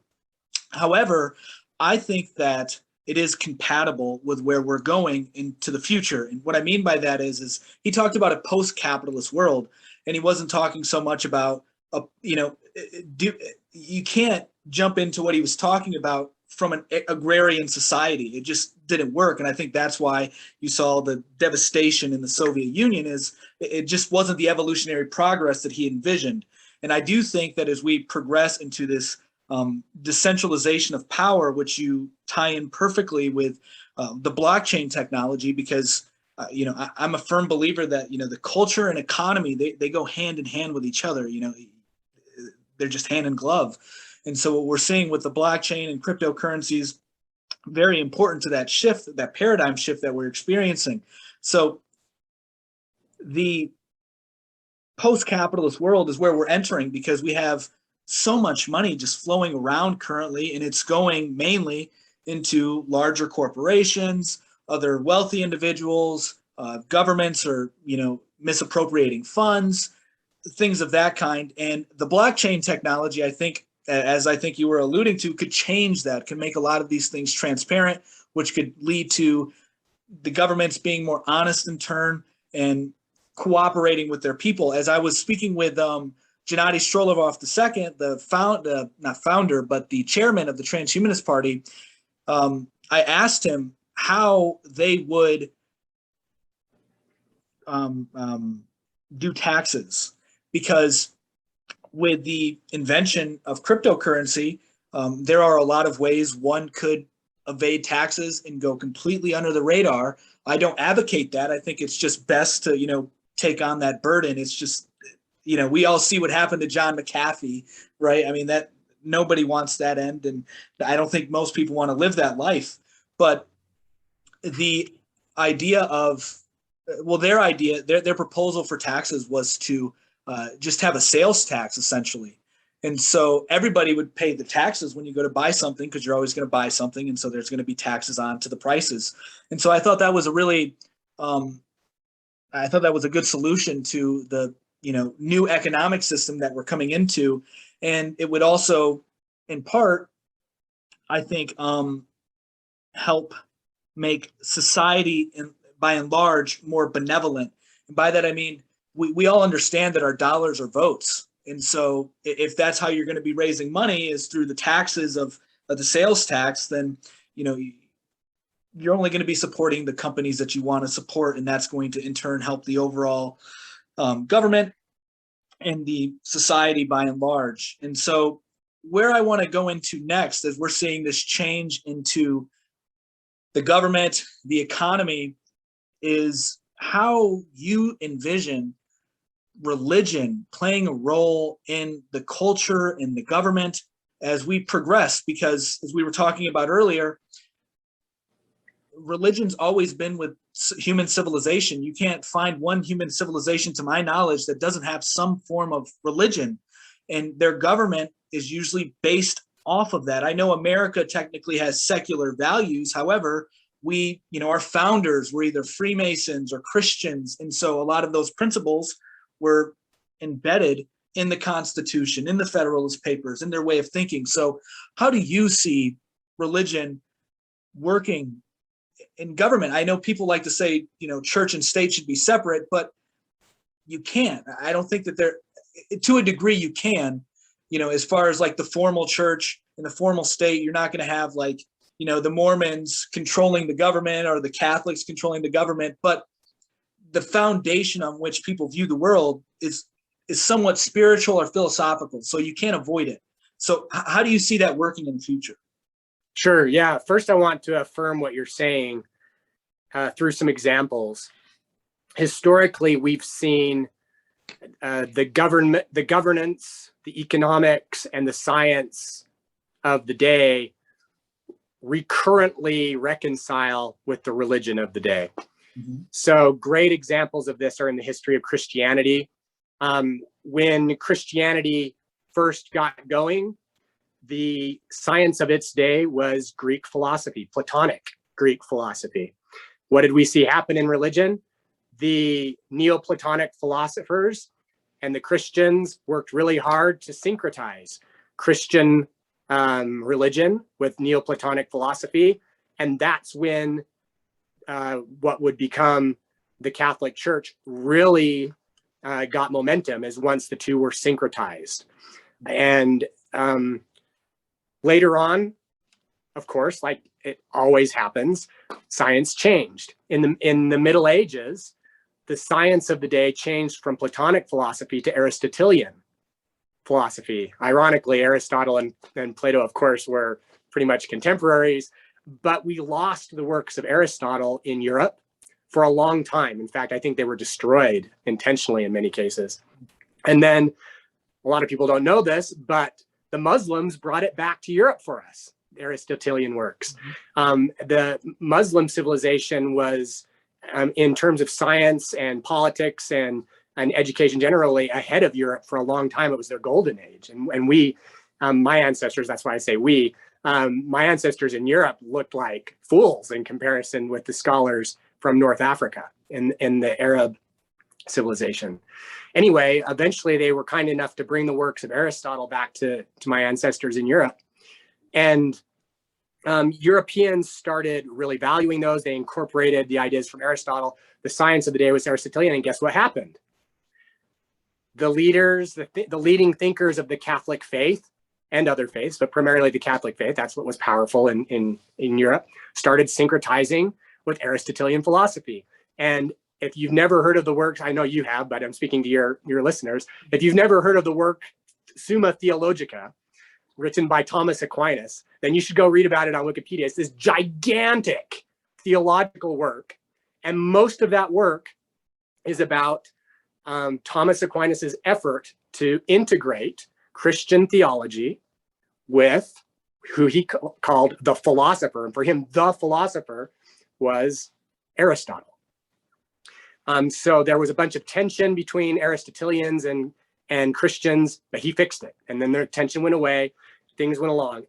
However, I think that it is compatible with where we're going into the future. And what I mean by that is he talked about a post-capitalist world, and he wasn't talking so much about, you can't jump into what he was talking about from an agrarian society. It just didn't work. And I think that's why you saw the devastation in the Soviet Union. Is it just wasn't the evolutionary progress that he envisioned. And I do think that as we progress into this decentralization of power, which you tie in perfectly with the blockchain technology, because I'm a firm believer that the culture and economy, they go hand in hand with each other. They're just hand in glove. And so what we're seeing with the blockchain and cryptocurrencies, very important to that shift, that paradigm shift that we're experiencing. So the post-capitalist world is where we're entering, because we have so much money just flowing around currently, and it's going mainly into larger corporations, other wealthy individuals, governments are misappropriating funds, things of that kind. And the blockchain technology, I think, as I think you were alluding to, could change that, could make a lot of these things transparent, which could lead to the governments being more honest in turn and cooperating with their people. As I was speaking with Gennady Strolovov II, not founder, but the chairman of the Transhumanist Party, I asked him how they would do taxes, because with the invention of cryptocurrency, there are a lot of ways one could evade taxes and go completely under the radar. I don't advocate that. I think it's just best to, take on that burden. It's just, we all see what happened to John McAfee, right? I mean, that nobody wants that end. And I don't think most people want to live that life. But the idea of, their proposal for taxes was to just have a sales tax, essentially. And so everybody would pay the taxes when you go to buy something, because you're always going to buy something. And so there's going to be taxes on to the prices. And so I thought that was a really, a good solution to the, new economic system that we're coming into. And it would also, in part, I think, help make society, by and large, more benevolent. And by that, I mean, we all understand that our dollars are votes. And so if that's how you're going to be raising money, is through the taxes of the sales tax, then, you're only going to be supporting the companies that you want to support. And that's going to, in turn, help the overall government and the society by and large. And so where I want to go into next, as we're seeing this change into the government, the economy, is how you envision religion playing a role in the culture and the government as we progress. Because as we were talking about earlier, religion's always been with human civilization. You can't find one human civilization, to my knowledge, that doesn't have some form of religion, and their government is usually based off of that. I know America technically has secular values. However, our founders were either Freemasons or Christians. And so a lot of those principles were embedded in the Constitution, in the Federalist Papers, in their way of thinking. So how do you see religion working in government? I know people like to say, church and state should be separate, but you can't. I don't think that to a degree you can, as far as like the formal church and the formal state, you're not going to have like, the Mormons controlling the government or the Catholics controlling the government, but the foundation on which people view the world is somewhat spiritual or philosophical. So you can't avoid it. So how do you see that working in the future? Sure. Yeah. First, I want to affirm what you're saying through some examples. Historically, we've seen the governance, the economics, and the science of the day recurrently reconcile with the religion of the day. Mm-hmm. So great examples of this are in the history of Christianity. When Christianity first got going, the science of its day was Greek philosophy, Platonic Greek philosophy. What did we see happen in religion? The Neoplatonic philosophers and the Christians worked really hard to syncretize Christian religion with Neoplatonic philosophy. And that's when what would become the Catholic Church really got momentum, is once the two were syncretized. And later on, of course, like it always happens, science changed. In the Middle Ages, the science of the day changed from Platonic philosophy to Aristotelian philosophy. Ironically, Aristotle and Plato, of course, were pretty much contemporaries, but we lost the works of Aristotle in Europe for a long time. In fact, I think they were destroyed intentionally in many cases. And then a lot of people don't know this, but the Muslims brought it back to Europe for us, the Aristotelian works. The Muslim civilization was, in terms of science and politics and education generally, ahead of Europe for a long time. It was their golden age. And we, my ancestors, that's why I say we, my ancestors in Europe looked like fools in comparison with the scholars from North Africa in the Arab civilization. Anyway, eventually they were kind enough to bring the works of Aristotle back to my ancestors in Europe. And Europeans started really valuing those. They incorporated the ideas from Aristotle. The science of the day was Aristotelian, and guess what happened? The leaders, the leading thinkers of the Catholic faith and other faiths, but primarily the Catholic faith, that's what was powerful in Europe, started syncretizing with Aristotelian philosophy. And if you've never heard of the works, I know you have, but I'm speaking to your listeners. If you've never heard of the work Summa Theologica, written by Thomas Aquinas, then you should go read about it on Wikipedia. It's this gigantic theological work. And most of that work is about Thomas Aquinas' effort to integrate Christian theology with who he called the philosopher. And for him, the philosopher was Aristotle. So there was a bunch of tension between Aristotelians and Christians, but he fixed it. And then the tension went away, things went along.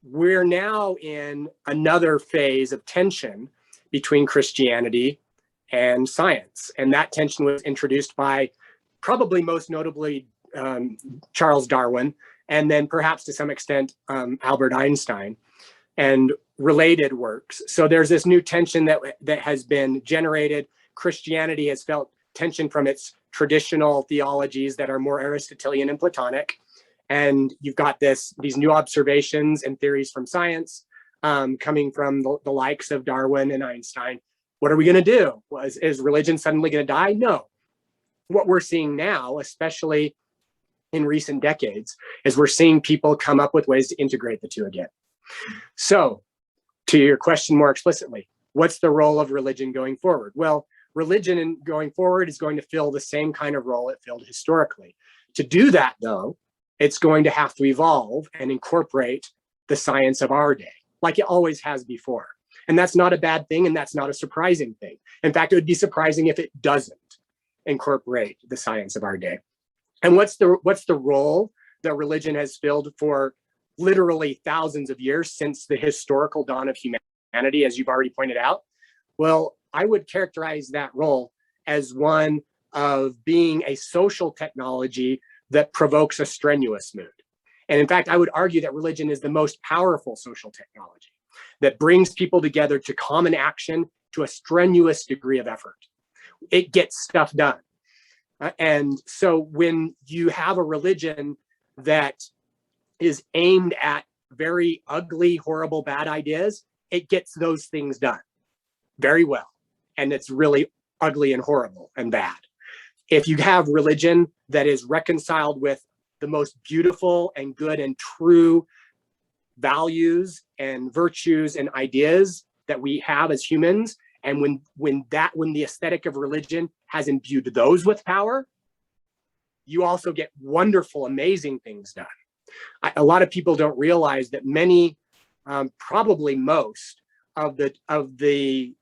We're now in another phase of tension between Christianity and science. And that tension was introduced by probably most notably Charles Darwin, and then perhaps to some extent Albert Einstein and related works. So there's this new tension that has been generated. Christianity has felt tension from its traditional theologies that are more Aristotelian and Platonic. And you've got these new observations and theories from science coming from the likes of Darwin and Einstein. What are we going to do? Is religion suddenly going to die? No. What we're seeing now, especially in recent decades, is we're seeing people come up with ways to integrate the two again. So to your question more explicitly, what's the role of religion going forward? Well, religion going forward is going to fill the same kind of role it filled historically. To do that, though, it's going to have to evolve and incorporate the science of our day, like it always has before. And that's not a bad thing, and that's not a surprising thing. In fact, it would be surprising if it doesn't incorporate the science of our day. And what's the role that religion has filled for literally thousands of years since the historical dawn of humanity, as you've already pointed out? Well, I would characterize that role as one of being a social technology that provokes a strenuous mood. And in fact, I would argue that religion is the most powerful social technology that brings people together to common action to a strenuous degree of effort. It gets stuff done. And so when you have a religion that is aimed at very ugly, horrible, bad ideas, it gets those things done very well. And it's really ugly and horrible and bad. If you have religion that is reconciled with the most beautiful and good and true values and virtues and ideas that we have as humans, and when the aesthetic of religion has imbued those with power, you also get wonderful, amazing things done. A lot of people don't realize that many, probably most of the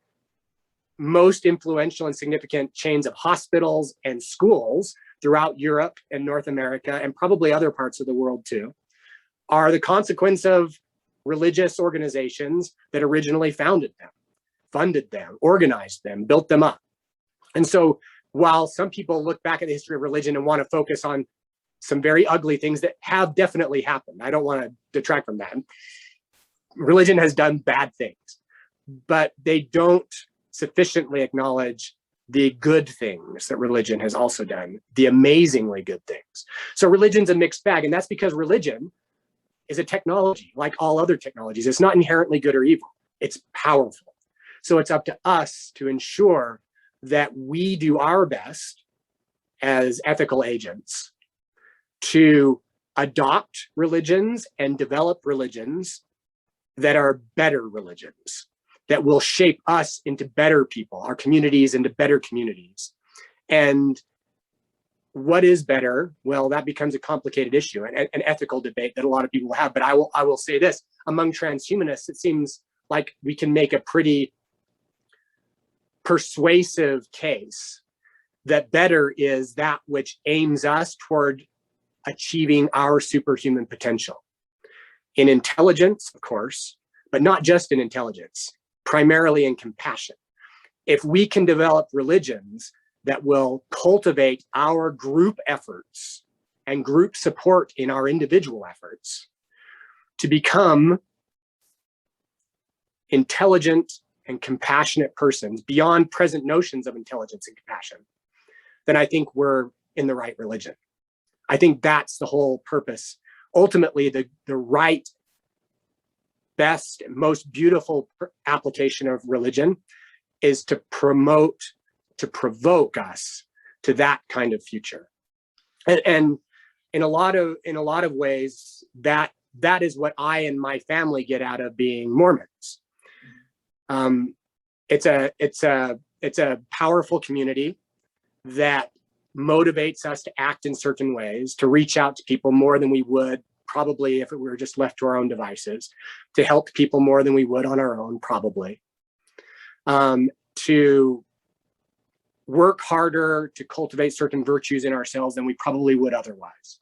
most influential and significant chains of hospitals and schools throughout Europe and North America, and probably other parts of the world too, are the consequence of religious organizations that originally founded them, funded them, organized them, built them up. And so while some people look back at the history of religion and want to focus on some very ugly things that have definitely happened, I don't want to detract from that. Religion has done bad things, but they don't sufficiently acknowledge the good things that religion has also done, the amazingly good things. So religion's a mixed bag, and that's because religion is a technology like all other technologies. It's not inherently good or evil. It's powerful. So it's up to us to ensure that we do our best as ethical agents to adopt religions and develop religions that are better religions, that will shape us into better people, our communities into better communities. And what is better? Well, that becomes a complicated issue, an ethical debate that a lot of people have. But I will say this, among transhumanists, it seems like we can make a pretty persuasive case that better is that which aims us toward achieving our superhuman potential in intelligence, of course, but not just in intelligence, primarily in compassion. If we can develop religions that will cultivate our group efforts and group support in our individual efforts to become intelligent and compassionate persons beyond present notions of intelligence and compassion, then I think we're in the right religion. I think that's the whole purpose. Ultimately, the right, best, most beautiful application of religion is to promote, to provoke us to that kind of future. And in a lot of ways, that is what I and my family get out of being Mormons. It's a powerful community that motivates us to act in certain ways, to reach out to people more than we would probably if we were just left to our own devices, to help people more than we would on our own, probably, to work harder to cultivate certain virtues in ourselves than we probably would otherwise.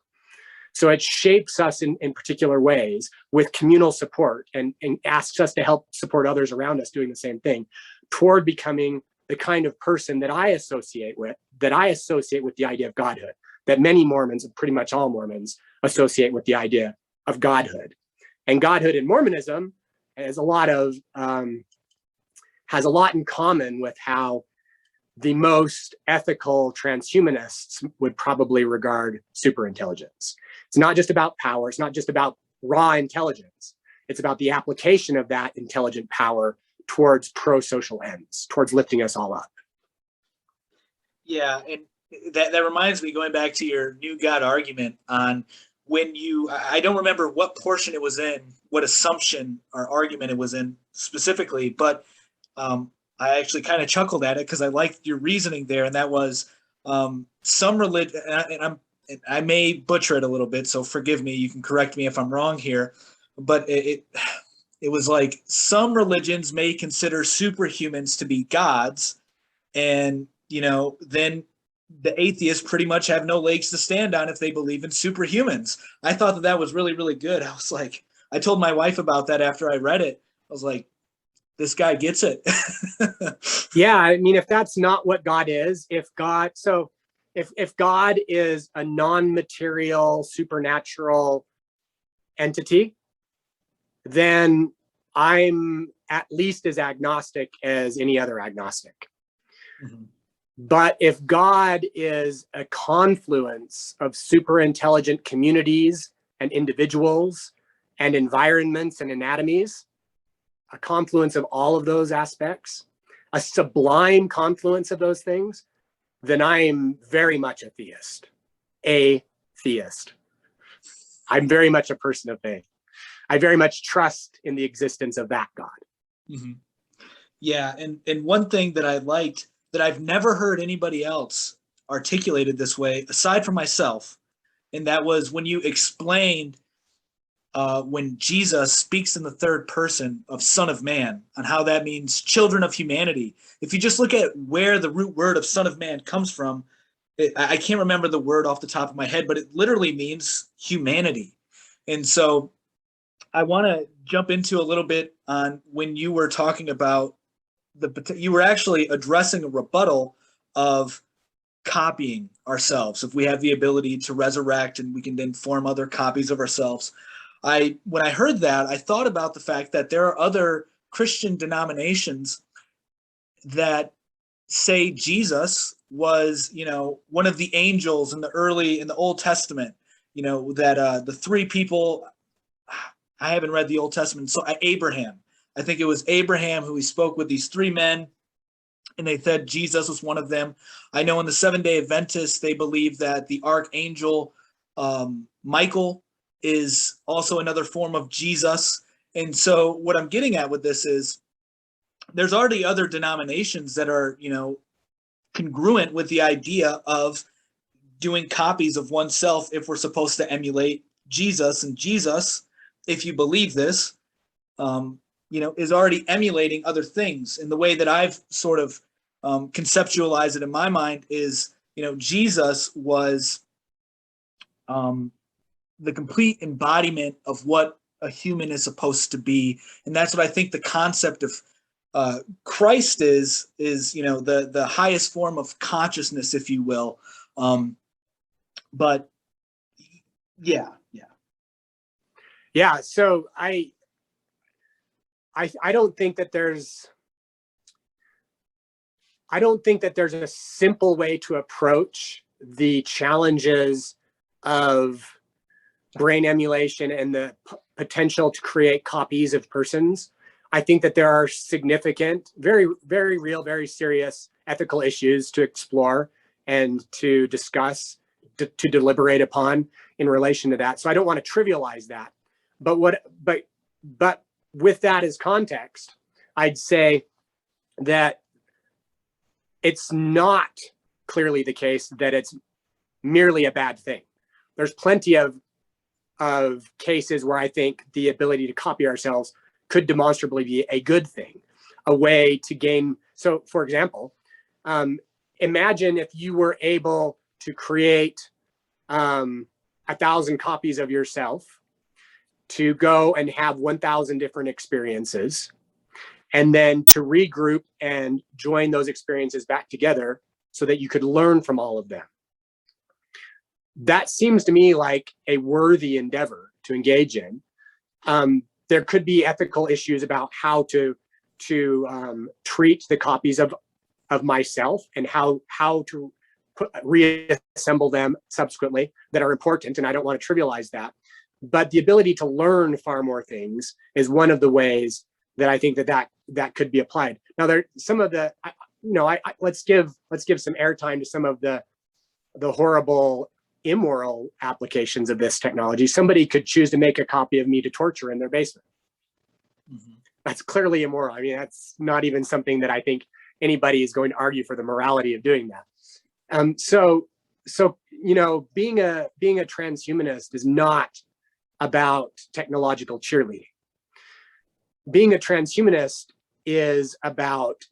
So it shapes us in particular ways with communal support and asks us to help support others around us doing the same thing toward becoming the kind of person that I associate with the idea of godhood, that many Mormons, and pretty much all Mormons, associate with the idea of godhood. And godhood in Mormonism has a lot in common with how the most ethical transhumanists would probably regard superintelligence. It's not just about power. It's not just about raw intelligence. It's about the application of that intelligent power towards pro-social ends, towards lifting us all up. Yeah, and that reminds me, going back to your new God argument on when I don't remember what portion it was in, what assumption or argument it was in specifically, but I actually kind of chuckled at it because I liked your reasoning there, and that was some religion, and I may butcher it a little bit, so forgive me. You can correct me if I'm wrong here, but it was like some religions may consider superhumans to be gods, and then the atheists pretty much have no legs to stand on if they believe in superhumans. I thought that was really, really good. I was like, I told my wife about that after I read it. I was like, this guy gets it. Yeah, I mean, if that's not what God is, if God is a non-material, supernatural entity, then I'm at least as agnostic as any other agnostic. Mm-hmm. But if God is a confluence of super intelligent communities and individuals and environments and anatomies, a confluence of all of those aspects, a sublime confluence of those things, then I am very much a theist. I'm very much a person of faith. I very much trust in the existence of that God. Mm-hmm. Yeah, and one thing that I liked that I've never heard anybody else articulated this way, aside from myself, and that was when you explained when Jesus speaks in the third person of Son of Man, and how that means children of humanity. If you just look at where the root word of Son of Man comes from, I can't remember the word off the top of my head, but it literally means humanity. And so I want to jump into a little bit on when you were talking about you were actually addressing a rebuttal of copying ourselves. If we have the ability to resurrect and we can then form other copies of ourselves. When I heard that, I thought about the fact that there are other Christian denominations that say Jesus was, one of the angels in the Old Testament, that the three people, I haven't read the Old Testament. So Abraham, I think it was Abraham who he spoke with these three men, and they said Jesus was one of them. I know in the Seventh-day Adventists, they believe that the archangel Michael is also another form of Jesus. And so what I'm getting at with this is there's already other denominations that are, congruent with the idea of doing copies of oneself if we're supposed to emulate Jesus. And Jesus, if you believe this, is already emulating other things. And the way that I've sort of conceptualized it in my mind is, Jesus was the complete embodiment of what a human is supposed to be. And that's what I think the concept of Christ is the highest form of consciousness, if you will. But yeah. So I don't think that there's a simple way to approach the challenges of brain emulation and the potential to create copies of persons. I think that there are significant, very, very real, very serious ethical issues to explore and to discuss, to deliberate upon in relation to that. So I don't want to trivialize that. But with that as context, I'd say that it's not clearly the case that it's merely a bad thing. There's plenty of cases where I think the ability to copy ourselves could demonstrably be a good thing, a way to gain. So, for example, imagine if you were able to create 1,000 copies of yourself to go and have 1,000 different experiences, and then to regroup and join those experiences back together so that you could learn from all of them. That seems to me like a worthy endeavor to engage in. There could be ethical issues about how to treat the copies of myself and how to reassemble them subsequently that are important, and I don't want to trivialize that. But the ability to learn far more things is one of the ways that I think that could be applied. Now, there some of the let's give some airtime to some of the horrible, immoral applications of this technology. Somebody could choose to make a copy of me to torture in their basement. Mm-hmm. That's clearly immoral. I mean, that's not even something that I think anybody is going to argue for the morality of doing that. So being a transhumanist is not about technological cheerleading. Being a transhumanist is about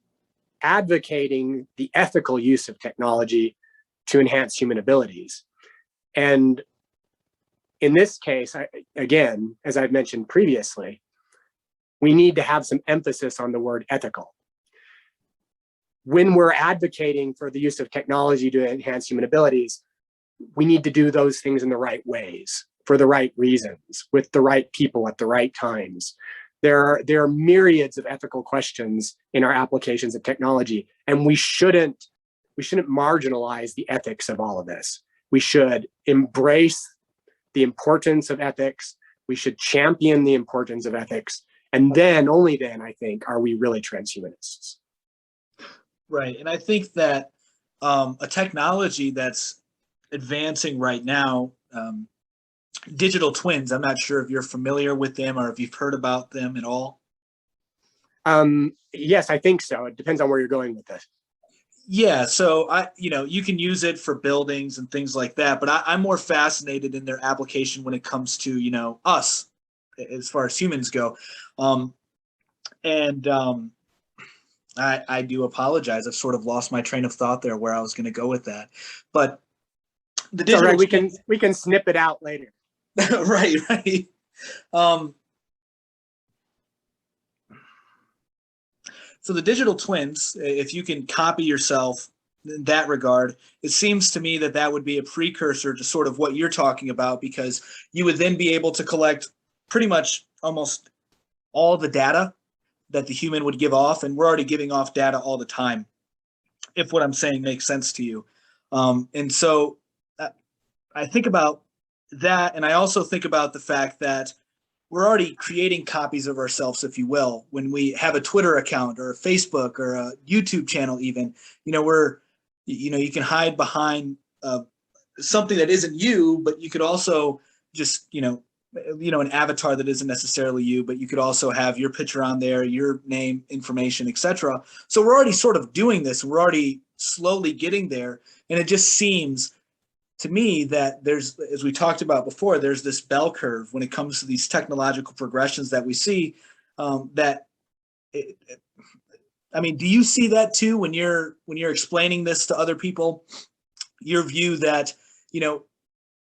advocating the ethical use of technology to enhance human abilities. And in this case, again, as I've mentioned previously, we need to have some emphasis on the word ethical. When we're advocating for the use of technology to enhance human abilities, we need to do those things in the right ways, for the right reasons, with the right people at the right times. There are myriads of ethical questions in our applications of technology, and we shouldn't marginalize the ethics of all of this. We should embrace the importance of ethics. We should champion the importance of ethics. And then, only then, I think, are we really transhumanists. Right. And I think that a technology that's advancing right now, digital twins, I'm not sure if you're familiar with them or if you've heard about them at all. Yes, I think so. It depends on where you're going with this. Yeah, so you can use it for buildings and things like that, but I'm more fascinated in their application when it comes to, us, as far as humans go. I do apologize. I've sort of lost my train of thought there where I was going to go with that. But the digital we can snip it out later. Right. So the digital twins, if you can copy yourself in that regard, it seems to me that would be a precursor to sort of what you're talking about, because you would then be able to collect pretty much almost all the data that the human would give off. And we're already giving off data all the time, if what I'm saying makes sense to you. And so I think about that. And I also think about the fact that we're already creating copies of ourselves, if you will, when we have a Twitter account or a Facebook or a YouTube channel. Even, you can hide behind something that isn't you, but you could also just, an avatar that isn't necessarily you, but you could also have your picture on there, your name, information, etc. So we're already sort of doing this. We're already slowly getting there. And it just seems to me that there's, as we talked about before, there's this bell curve when it comes to these technological progressions that we see. Do you see that too when you're explaining this to other people? Your view that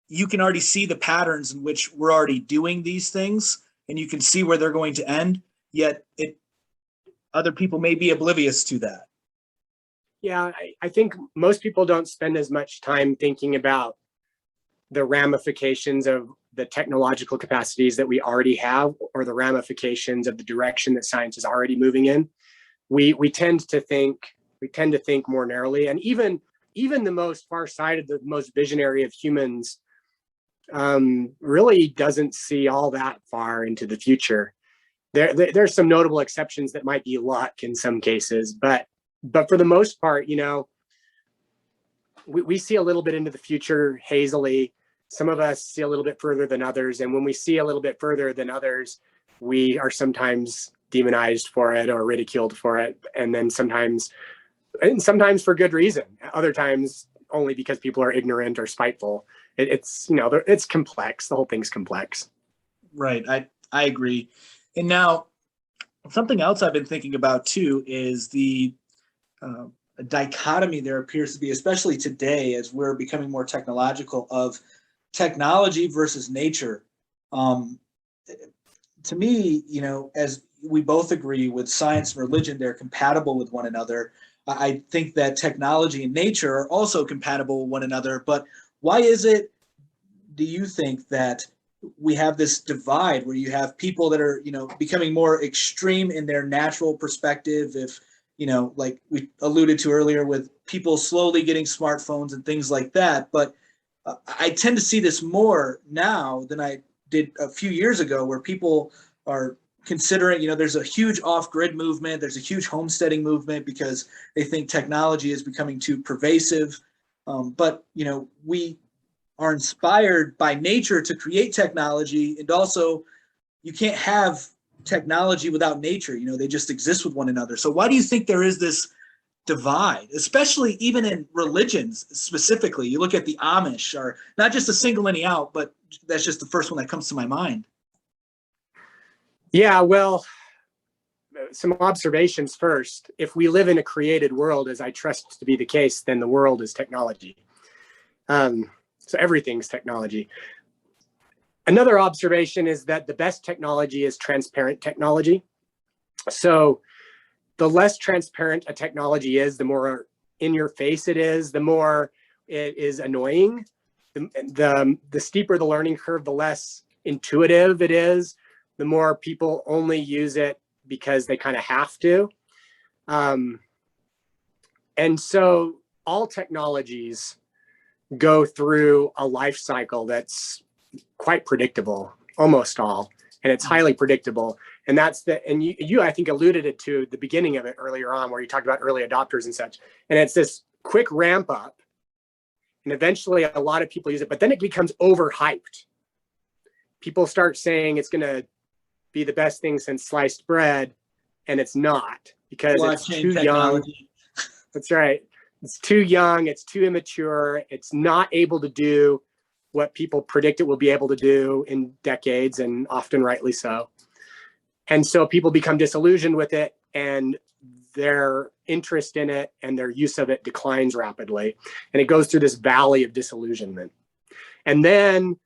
you can already see the patterns in which we're already doing these things, and you can see where they're going to end. Yet other people may be oblivious to that. Yeah, I think most people don't spend as much time thinking about the ramifications of the technological capacities that we already have, or the ramifications of the direction that science is already moving in. We tend to think more narrowly, and even the most far-sighted, the most visionary of humans really doesn't see all that far into the future. There's some notable exceptions that might be luck in some cases, but for the most part, we see a little bit into the future hazily. Some of us see a little bit further than others. And when we see a little bit further than others, we are sometimes demonized for it or ridiculed for it. And then sometimes for good reason. Other times only because people are ignorant or spiteful. It's complex. The whole thing's complex. Right. I agree. And now something else I've been thinking about too is the dichotomy there appears to be, especially today as we're becoming more technological, of technology versus nature. To me, as we both agree with science and religion, they're compatible with one another. I think that technology and nature are also compatible with one another. But why is it, do you think, that we have this divide where you have people that are, becoming more extreme in their natural perspective? If, like we alluded to earlier, with people slowly getting smartphones and things like that. But I tend to see this more now than I did a few years ago, where people are considering, there's a huge off-grid movement. There's a huge homesteading movement because they think technology is becoming too pervasive. But we are inspired by nature to create technology, and also you can't have technology without nature. They just exist with one another. So why do you think there is this divide, especially even in religions specifically? You look at the Amish, or not just to single any out, but that's just the first one that comes to my mind. Yeah, well, some observations first. If we live in a created world, as I trust to be the case, then the world is technology. So everything's technology. Another observation is that the best technology is transparent technology. So the less transparent a technology is, the more in your face it is, the more it is annoying. The steeper the learning curve, the less intuitive it is, the more people only use it because they kind of have to. And so all technologies go through a life cycle that's quite predictable, almost all, and it's highly predictable. And you I think alluded it to the beginning of it earlier on, where you talked about early adopters and such. And it's this quick ramp up, and eventually a lot of people use it, but then it becomes overhyped. People start saying it's going to be the best thing since sliced bread, and it's not, because it's too young. That's right. It's too young. It's too immature. It's not able to do what people predict it will be able to do in decades, and often rightly so. And so people become disillusioned with it, and their interest in it and their use of it declines rapidly. And it goes through this valley of disillusionment. And then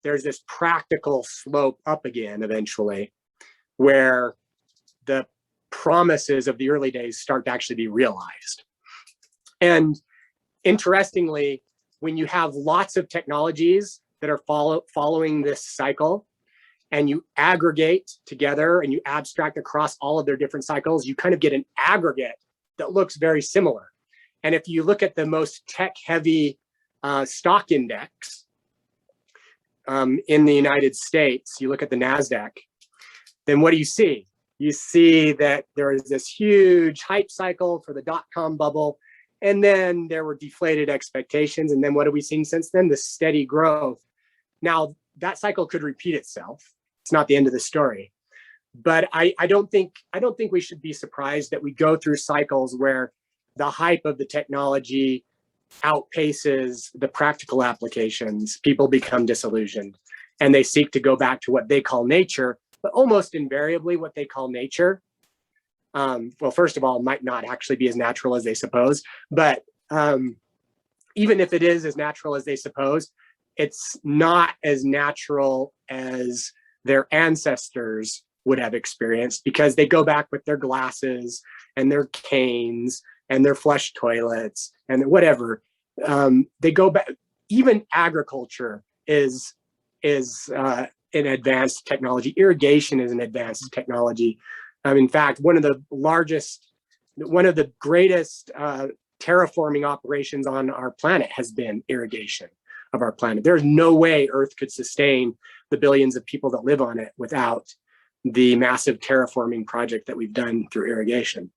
there's this practical slope up again eventually, where the promises of the early days start to actually be realized. And interestingly, when you have lots of technologies that are following this cycle, and you aggregate together and you abstract across all of their different cycles, you kind of get an aggregate that looks very similar. And if you look at the most tech-heavy stock index, in the United States, you look at the NASDAQ, then what do you see? You see that there is this huge hype cycle for the dot-com bubble, and then there were deflated expectations. And then what have we seen since then? The steady growth. Now, that cycle could repeat itself. It's not the end of the story. But I don't think we should be surprised that we go through cycles where the hype of the technology outpaces the practical applications. People become disillusioned and they seek to go back to what they call nature, but almost invariably what they call nature, well, first of all, might not actually be as natural as they suppose, but even if it is as natural as they suppose, it's not as natural as their ancestors would have experienced, because they go back with their glasses and their canes and their flush toilets and whatever. They go back. Even agriculture is an advanced technology. Irrigation is an advanced technology. In fact, one of the greatest terraforming operations on our planet has been irrigation of our planet. There's no way Earth could sustain the billions of people that live on it without the massive terraforming project that we've done through irrigation.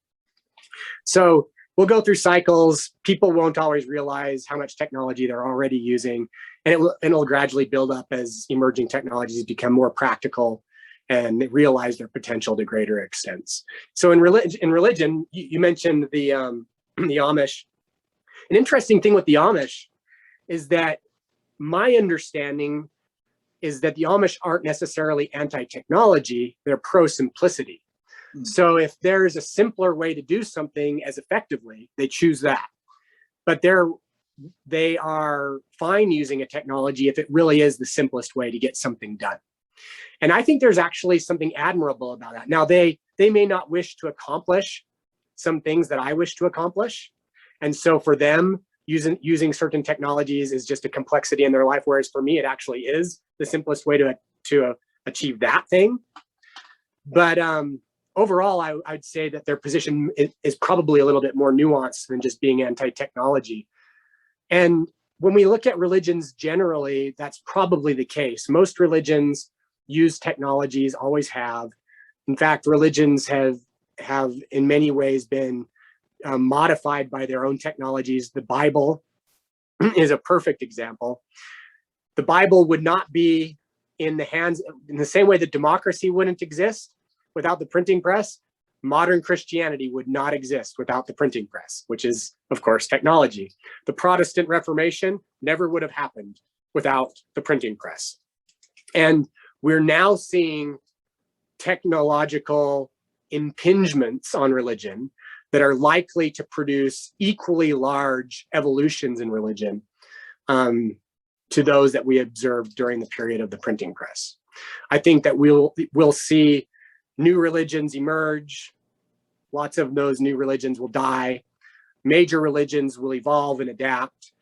So we'll go through cycles. People won't always realize how much technology they're already using, and it'll gradually build up as emerging technologies become more practical and realize their potential to greater extents. So in religion, you mentioned the Amish. An interesting thing with the Amish is that my understanding is that the Amish aren't necessarily anti-technology, they're pro-simplicity. So if there's a simpler way to do something as effectively, they choose that. But they are fine using a technology if it really is the simplest way to get something done. And I think there's actually something admirable about that. Now, they may not wish to accomplish some things that I wish to accomplish. And so for them, using certain technologies is just a complexity in their life, whereas for me, it actually is the simplest way to achieve that thing. But overall, I'd say that their position is probably a little bit more nuanced than just being anti-technology. And when we look at religions generally, that's probably the case. Most religions use technologies, always have. In fact, religions have in many ways been modified by their own technologies. The Bible is a perfect example. The Bible would not be in the hands, in the same way that democracy wouldn't exist without the printing press, modern Christianity would not exist without the printing press, which is, of course, technology. The Protestant Reformation never would have happened without the printing press. And we're now seeing technological impingements on religion that are likely to produce equally large evolutions in religion to those that we observed during the period of the printing press. I think that we'll see new religions emerge. Lots of those new religions will die. Major religions will evolve and adapt.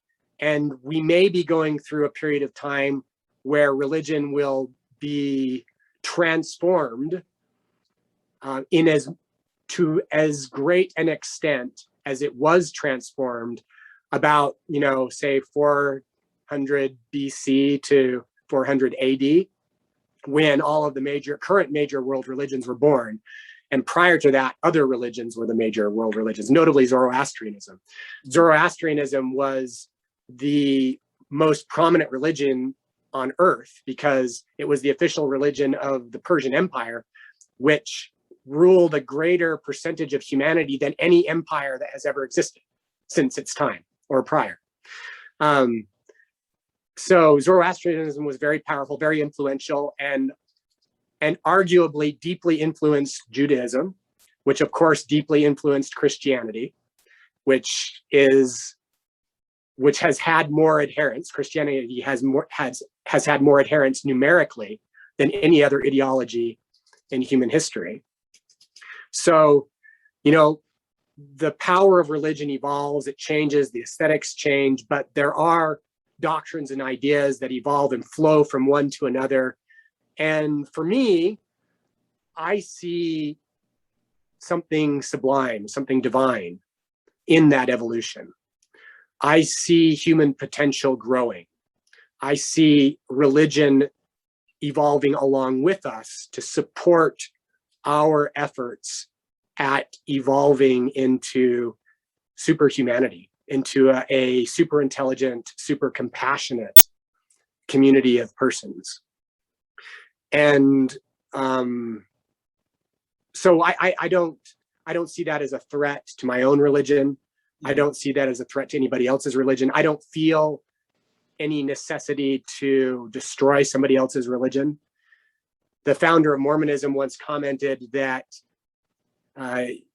And we may be going through a period of time where religion will be transformed to as great an extent as it was transformed about, say 400 BC to 400 AD, when all of the current major world religions were born. And prior to that, other religions were the major world religions, notably Zoroastrianism. Zoroastrianism was the most prominent religion on earth because it was the official religion of the Persian Empire, which ruled a greater percentage of humanity than any empire that has ever existed since its time or prior. So Zoroastrianism was very powerful, very influential, and arguably deeply influenced Judaism, which of course deeply influenced Christianity, which has had more adherents. Christianity has had more adherents numerically than any other ideology in human history. So, the power of religion evolves, it changes, the aesthetics change, but there are doctrines and ideas that evolve and flow from one to another. And for me, I see something sublime, something divine in that evolution. I see human potential growing. I see religion evolving along with us to support our efforts at evolving into superhumanity, into a super intelligent, super compassionate community of persons. And so I don't see that as a threat to my own religion. I don't see that as a threat to anybody else's religion. I don't feel any necessity to destroy somebody else's religion. The founder of Mormonism once commented that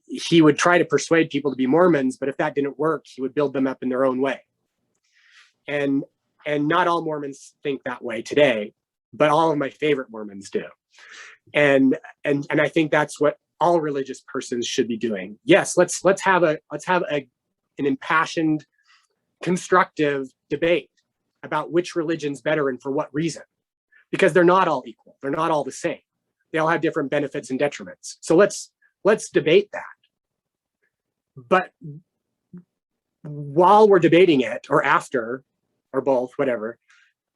he would try to persuade people to be Mormons, but if that didn't work, he would build them up in their own way. And not all Mormons think that way today, but all of my favorite Mormons do. And I think that's what all religious persons should be doing. Yes, let's have an impassioned, constructive debate about which religion's better and for what reason, because they're not all equal. They're not all the same. They all have different benefits and detriments. So let's debate that. But while we're debating it, or after, or both, whatever,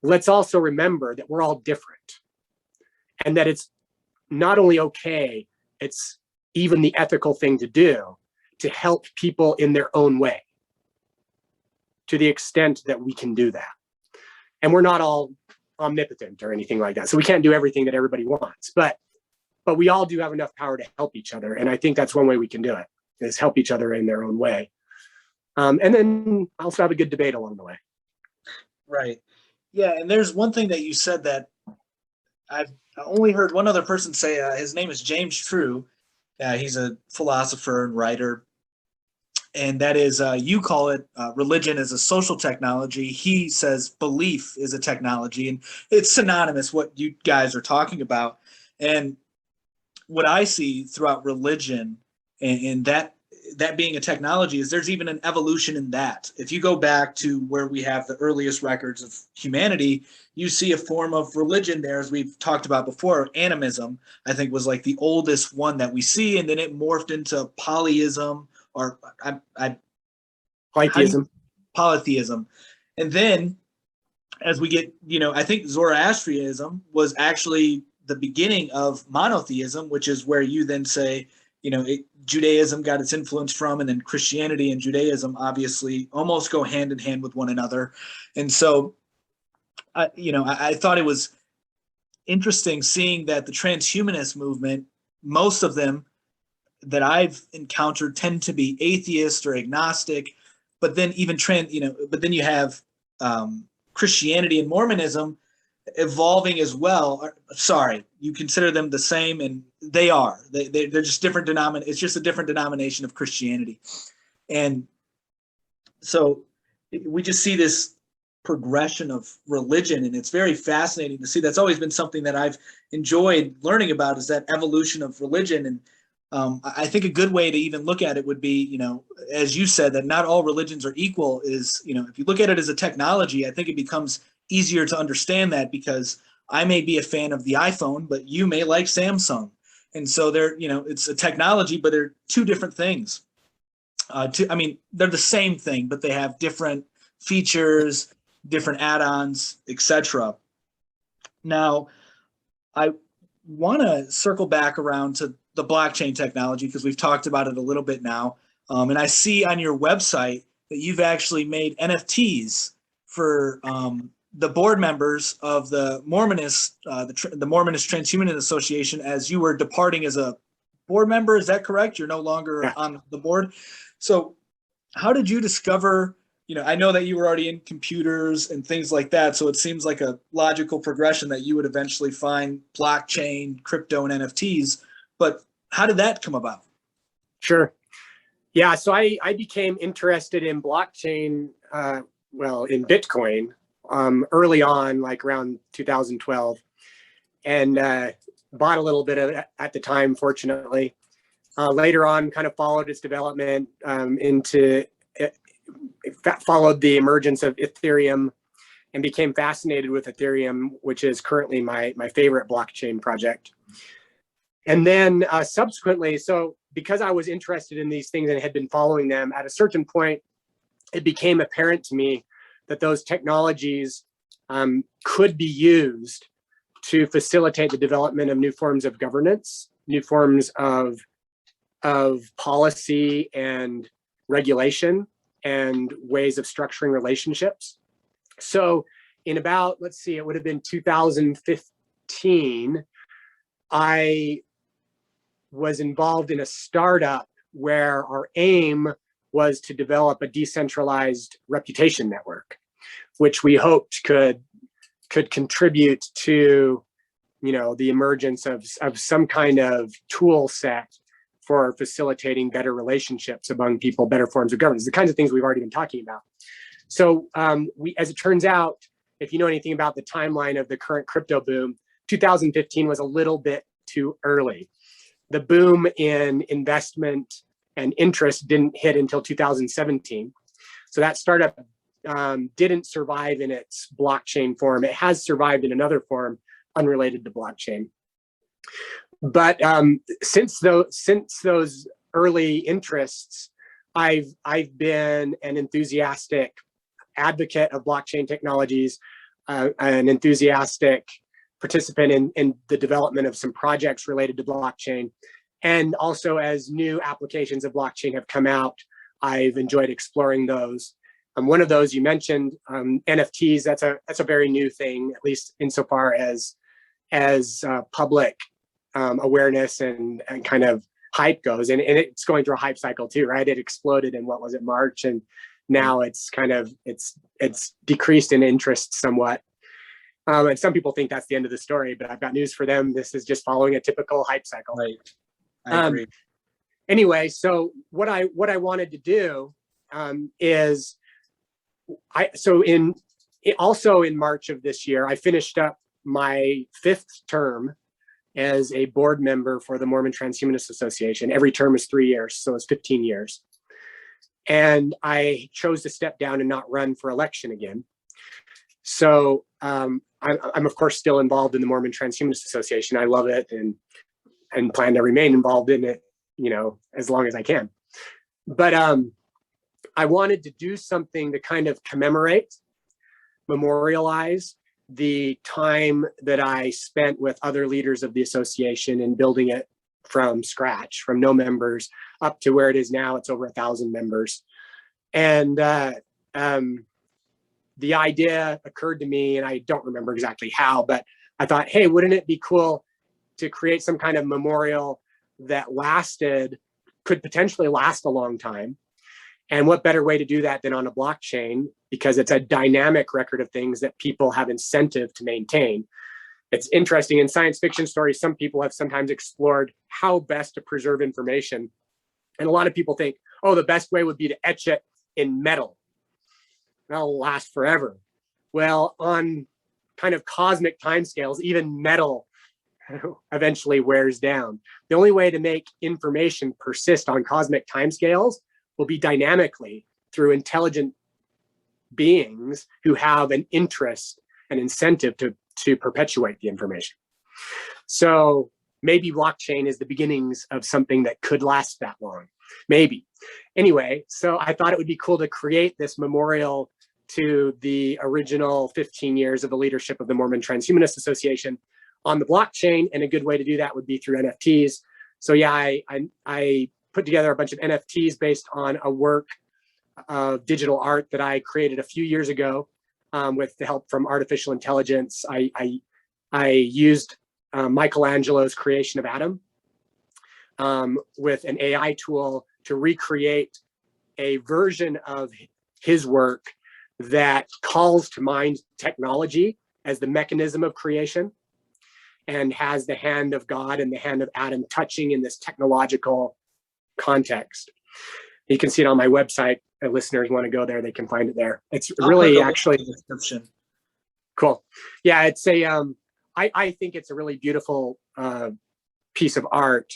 let's also remember that we're all different, and that it's not only okay, it's even the ethical thing to do to help people in their own way, to the extent that we can do that. And we're not all omnipotent or anything like that, so we can't do everything that everybody wants, but we all do have enough power to help each other. And I think that's one way we can do it, is help each other in their own way. And then also have a good debate along the way. Right. Yeah. And there's one thing that you said that I've only heard one other person say. His name is James True. He's a philosopher and writer. And that is, you call it religion is a social technology. He says belief is a technology. And it's synonymous, what you guys are talking about. And what I see throughout religion and that being a technology is there's even an evolution in that. If you go back to where we have the earliest records of humanity, you see a form of religion there, as we've talked about before. Animism, I think, was like the oldest one that we see, and then it morphed into polyism, or polytheism. And then as we get, I think Zoroastrianism was actually the beginning of monotheism, which is where you then say, Judaism got its influence from, and then Christianity and Judaism obviously almost go hand in hand with one another. And so, I thought it was interesting seeing that the transhumanist movement, most of them that I've encountered tend to be atheist or agnostic, but then even but then you have Christianity and Mormonism evolving as well. Sorry, you consider them the same, and they are. They're just different denomination. It's just a different denomination of Christianity. And so we just see this progression of religion, and it's very fascinating to see. That's always been something that I've enjoyed learning about, is that evolution of religion. And I think a good way to even look at it would be, as you said, that not all religions are equal. Is, if you look at it as a technology, I think it becomes easier to understand that, because I may be a fan of the iPhone, but you may like Samsung. And so it's a technology, but they're two different things. They're the same thing, but they have different features, different add-ons, etc. Now, I want to circle back around to the blockchain technology, because we've talked about it a little bit now. And I see on your website that you've actually made NFTs for the board members of the Mormonist, the Mormonist Transhumanist Association, as you were departing as a board member. Is that correct? You're no longer on the board. So how did you discover, I know that you were already in computers and things like that, so it seems like a logical progression that you would eventually find blockchain, crypto, and NFTs, but how did that come about? Sure. Yeah, so I became interested in blockchain, in Bitcoin, early on, like around 2012, and bought a little bit of it at the time, fortunately. Later on, kind of followed its development followed the emergence of Ethereum, and became fascinated with Ethereum, which is currently my favorite blockchain project. And then subsequently, so because I was interested in these things and had been following them, at a certain point, it became apparent to me that those technologies could be used to facilitate the development of new forms of governance, new forms of policy and regulation, and ways of structuring relationships. So in about, let's see, it would have been 2015, I was involved in a startup where our aim was to develop a decentralized reputation network, which we hoped could contribute to, you know, the emergence of some kind of tool set for facilitating better relationships among people, better forms of governance, the kinds of things we've already been talking about. So as it turns out, if you know anything about the timeline of the current crypto boom, 2015 was a little bit too early. The boom in investment and interest didn't hit until 2017. So that startup didn't survive in its blockchain form. It has survived in another form unrelated to blockchain. But since those early interests, I've been an enthusiastic advocate of blockchain technologies, an enthusiastic participant in the development of some projects related to blockchain. And also, as new applications of blockchain have come out, I've enjoyed exploring those. One of those you mentioned, NFTs. That's a very new thing, at least insofar as public awareness and kind of hype goes. And it's going through a hype cycle too, right? It exploded in, what was it, March, and now it's kind of it's decreased in interest somewhat. And some people think that's the end of the story, but I've got news for them. This is just following a typical hype cycle. Right. I agree. Anyway, so what I wanted to do is also in March of this year, I finished up my 5th term as a board member for the Mormon Transhumanist Association. Every term is 3 years, so it's 15 years. And I chose to step down and not run for election again. So I'm of course still involved in the Mormon Transhumanist Association. I love it and plan to remain involved in it, you know, as long as I can. But I wanted to do something to kind of commemorate, memorialize the time that I spent with other leaders of the association in building it from scratch, from no members up to where it is now. It's over 1,000 members. And the idea occurred to me, and I don't remember exactly how, but I thought, hey, wouldn't it be cool to create some kind of memorial that could potentially last a long time? And what better way to do that than on a blockchain, because it's a dynamic record of things that people have incentive to maintain. It's interesting, in science fiction stories, some people have sometimes explored how best to preserve information. And a lot of people think, oh, the best way would be to etch it in metal. That'll last forever. Well, on kind of cosmic timescales, even metal eventually wears down. The only way to make information persist on cosmic timescales will be dynamically through intelligent beings who have an interest and incentive to perpetuate the information. So maybe blockchain is the beginnings of something that could last that long. Maybe. Anyway, so I thought it would be cool to create this memorial to the original 15 years of the leadership of the Mormon Transhumanist Association on the blockchain, and a good way to do that would be through NFTs. So yeah, I put together a bunch of NFTs based on a work of digital art that I created a few years ago with the help from artificial intelligence. I used Michelangelo's creation of Adam with an AI tool to recreate a version of his work that calls to mind technology as the mechanism of creation and has the hand of God and the hand of Adam touching in this technological context. You can see it on my website. If listeners want to go there, they can find it there. It's really actually description. Cool. Yeah, it's I think it's a really beautiful piece of art,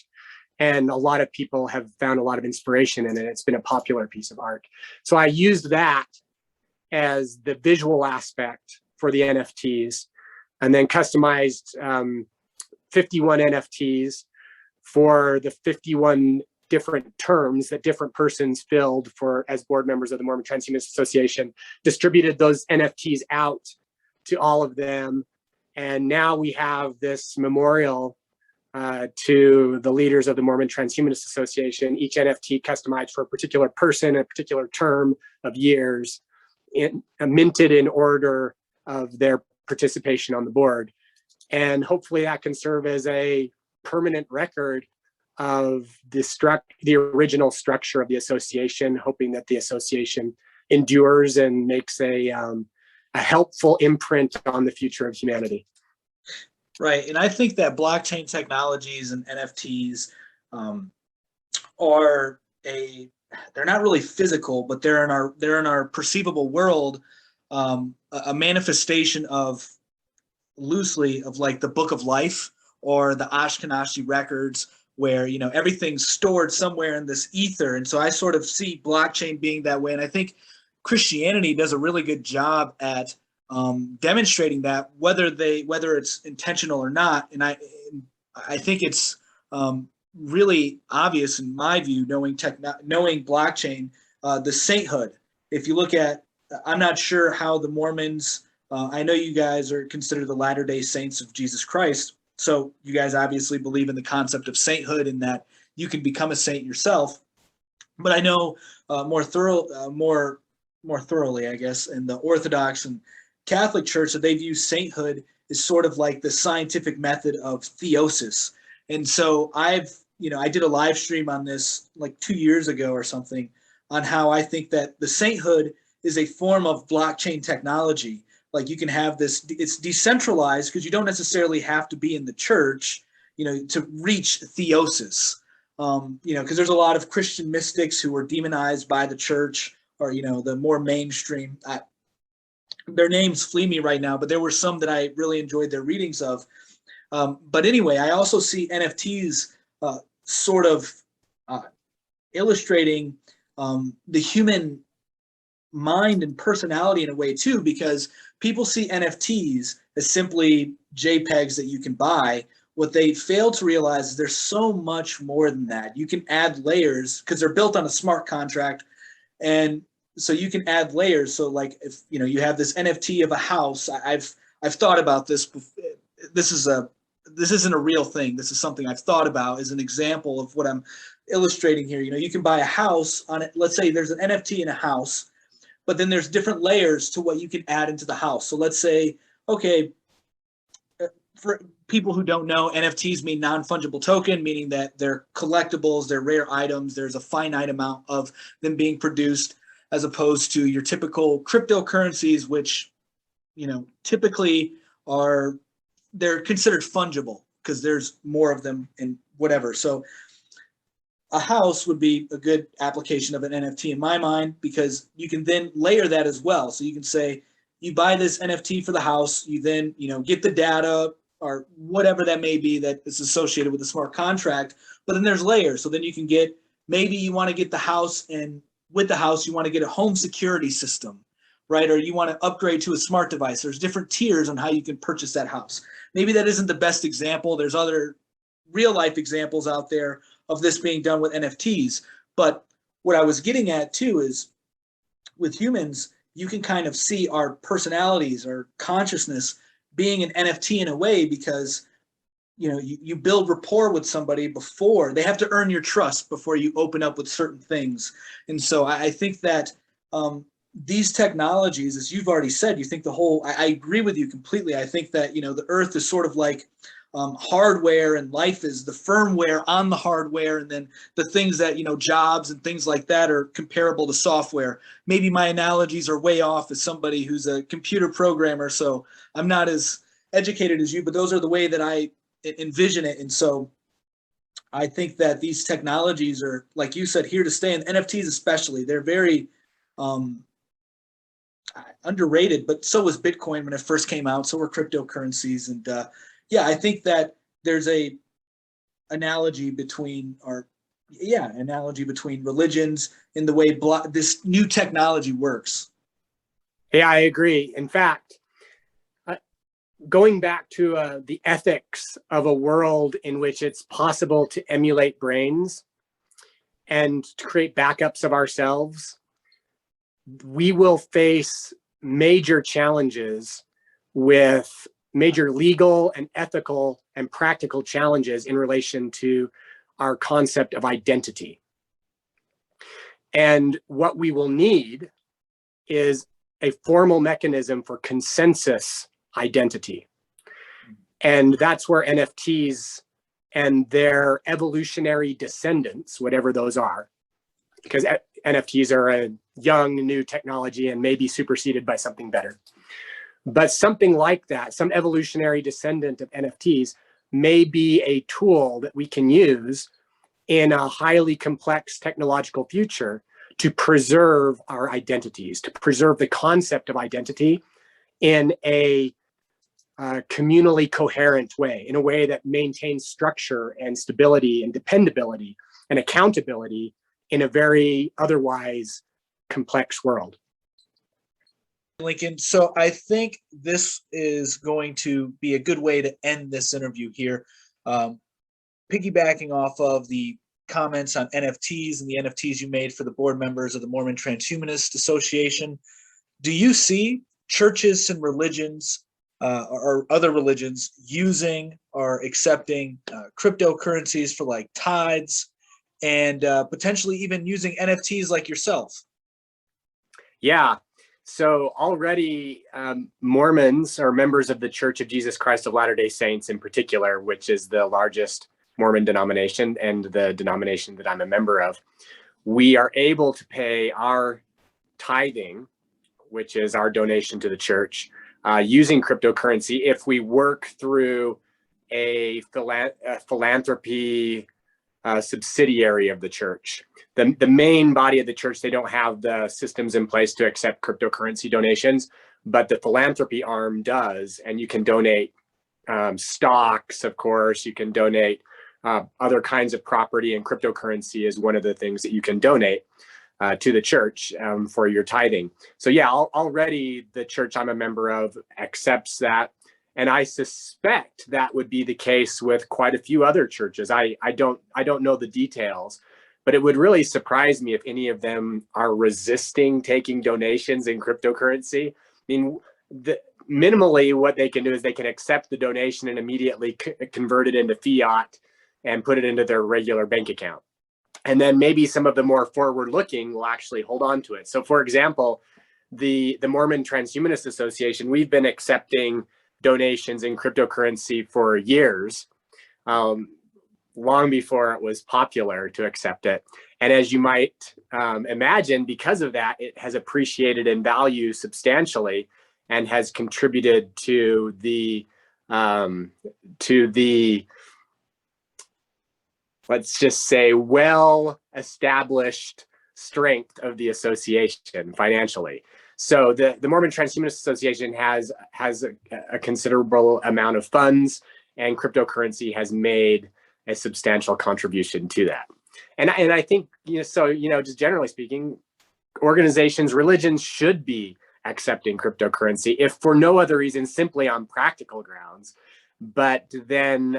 and a lot of people have found a lot of inspiration in it. It's been a popular piece of art. So I used that as the visual aspect for the NFTs, and then customized 51 NFTs for the 51 different terms that different persons filled for as board members of the Mormon Transhumanist Association, distributed those NFTs out to all of them. And now we have this memorial to the leaders of the Mormon Transhumanist Association, each NFT customized for a particular person, a particular term of years, minted in order of their participation on the board. And hopefully that can serve as a permanent record of the original structure of the association, hoping that the association endures and makes a helpful imprint on the future of humanity. Right, and I think that blockchain technologies and NFTs they're not really physical, but they're in our perceivable world, a manifestation of loosely of like the Book of Life or the Ashkenazi records, where everything's stored somewhere in this ether. And so I sort of see blockchain being that way, and I think Christianity does a really good job at demonstrating that, whether it's intentional or not. And I think it's really obvious in my view, knowing blockchain, the sainthood. If you look at, I'm not sure how the Mormons, I know you guys are considered the Latter-day Saints of Jesus Christ, so you guys obviously believe in the concept of sainthood and that you can become a saint yourself. But I know more thoroughly, I guess, in the Orthodox and Catholic Church, that they view sainthood as sort of like the scientific method of theosis. And so I did a live stream on this like 2 years ago or something, on how I think that the sainthood is a form of blockchain technology. Like you can have this, it's decentralized because you don't necessarily have to be in the church, to reach theosis. Because there's a lot of Christian mystics who were demonized by the church, or the more mainstream. Their names flee me right now, but there were some that I really enjoyed their readings of. But anyway, I also see NFTs sort of illustrating the human mind and personality in a way too, because people see NFTs as simply JPEGs that you can buy. What they fail to realize is there's so much more than that. You can add layers because they're built on a smart contract, and so you can add layers. So like if you have this NFT of a house, I've thought about this. This isn't a real thing. This is something I've thought about as an example of what I'm illustrating here. You can buy a house on it. Let's say there's an NFT in a house, but then there's different layers to what you can add into the house. So let's say, okay, for people who don't know, NFTs mean non-fungible token, meaning that they're collectibles, they're rare items. There's a finite amount of them being produced, as opposed to your typical cryptocurrencies, which, typically they're considered fungible because there's more of them in whatever. So a house would be a good application of an NFT in my mind, because you can then layer that as well. So you can say you buy this NFT for the house, you then get the data or whatever that may be that is associated with the smart contract, but then there's layers. So then you can get, maybe you want to get the house, and with the house you want to get a home security system, right? Or you want to upgrade to a smart device. There's different tiers on how you can purchase that house. Maybe that isn't the best example. There's other real life examples out there of this being done with NFTs. But what I was getting at too is, with humans, you can kind of see our personalities, our consciousness being an NFT in a way, because you build rapport with somebody before they have to earn your trust before you open up with certain things. And so I think that these technologies, as you've already said, you think I agree with you completely. I think that the earth is sort of like hardware, and life is the firmware on the hardware, and then the things that jobs and things like that are comparable to software. Maybe my analogies are way off as somebody who's a computer programmer, so I'm not as educated as you, but those are the way that I envision it. And so I think that these technologies are, like you said, here to stay, and NFTs especially. They're very underrated, but so was Bitcoin when it first came out, so were cryptocurrencies. And I think that there's a analogy between religions in the way this new technology works. Yeah, I agree. In fact, going back to the ethics of a world in which it's possible to emulate brains and to create backups of ourselves, we will face major challenges with major legal and ethical and practical challenges in relation to our concept of identity. And what we will need is a formal mechanism for consensus identity. And that's where NFTs and their evolutionary descendants, whatever those are, because NFTs are a young new technology and may be superseded by something better. But something like that, some evolutionary descendant of NFTs, may be a tool that we can use in a highly complex technological future to preserve our identities, to preserve the concept of identity in a communally coherent way, in a way that maintains structure and stability and dependability and accountability in a very otherwise complex world. Lincoln, so I think this is going to be a good way to end this interview here. Piggybacking off of the comments on NFTs and the NFTs you made for the board members of the Mormon Transhumanist Association, do you see churches and religions or other religions using or accepting cryptocurrencies for like tithes and potentially even using NFTs like yourself? Yeah. So already Mormons, or members of the Church of Jesus Christ of Latter-day Saints in particular, which is the largest Mormon denomination and the denomination that I'm a member of, we are able to pay our tithing, which is our donation to the church, using cryptocurrency if we work through a philanthropy subsidiary of the church. The main body of the church, they don't have the systems in place to accept cryptocurrency donations, but the philanthropy arm does, and you can donate stocks, of course, you can donate other kinds of property, and cryptocurrency is one of the things that you can donate to the church for your tithing. So yeah, already the church I'm a member of accepts that. And I suspect that would be the case with quite a few other churches. I don't know the details, but it would really surprise me if any of them are resisting taking donations in cryptocurrency. I mean, minimally what they can do is they can accept the donation and immediately convert it into fiat and put it into their regular bank account. And then maybe some of the more forward-looking will actually hold on to it. So for example, the Mormon Transhumanist Association, we've been accepting donations in cryptocurrency for years, long before it was popular to accept it. And as you might imagine, because of that, it has appreciated in value substantially and has contributed to the let's just say well-established strength of the association financially. So the Mormon Transhumanist Association has a considerable amount of funds, and cryptocurrency has made a substantial contribution to that. And I think, just generally speaking, organizations, religions should be accepting cryptocurrency, if for no other reason, simply on practical grounds. But then,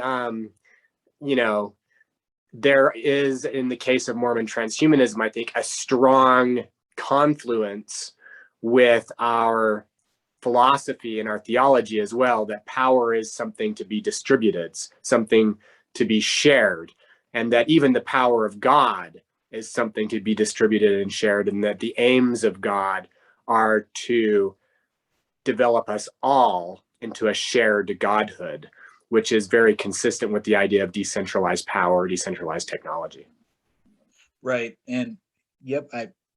there is, in the case of Mormon transhumanism, I think, a strong confluence with our philosophy and our theology as well, that power is something to be distributed, something to be shared, and that even the power of God is something to be distributed and shared, and that the aims of God are to develop us all into a shared godhood, which is very consistent with the idea of decentralized power, decentralized technology. Right. And yep,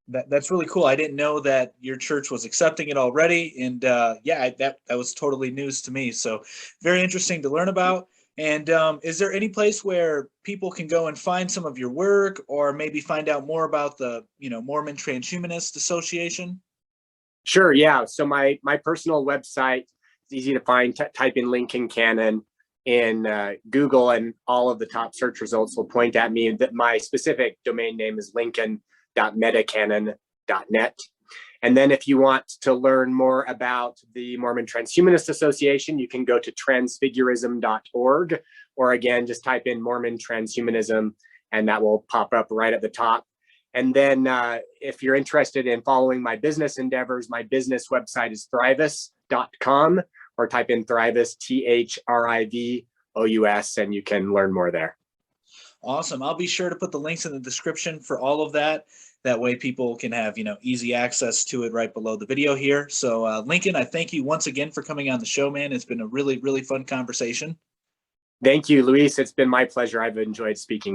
that's really cool. I didn't know that your church was accepting it already. And that was totally news to me. So very interesting to learn about. And is there any place where people can go and find some of your work, or maybe find out more about the Mormon Transhumanist Association? Sure, yeah. So my personal website is easy to find. Type in Lincoln Cannon in Google, and all of the top search results will point at me. That my specific domain name is lincoln.metacanon.net. And then if you want to learn more about the Mormon Transhumanist Association, you can go to transfigurism.org, or again, just type in Mormon Transhumanism, and that will pop up right at the top. And then if you're interested in following my business endeavors, my business website is Thrivous.com, or type in Thrivous, THRIVOUS, and you can learn more there. Awesome. I'll be sure to put the links in the description for all of that. That way people can have, easy access to it right below the video here. So Lincoln, I thank you once again for coming on the show, man. It's been a really, really fun conversation. Thank you, Luis. It's been my pleasure. I've enjoyed speaking.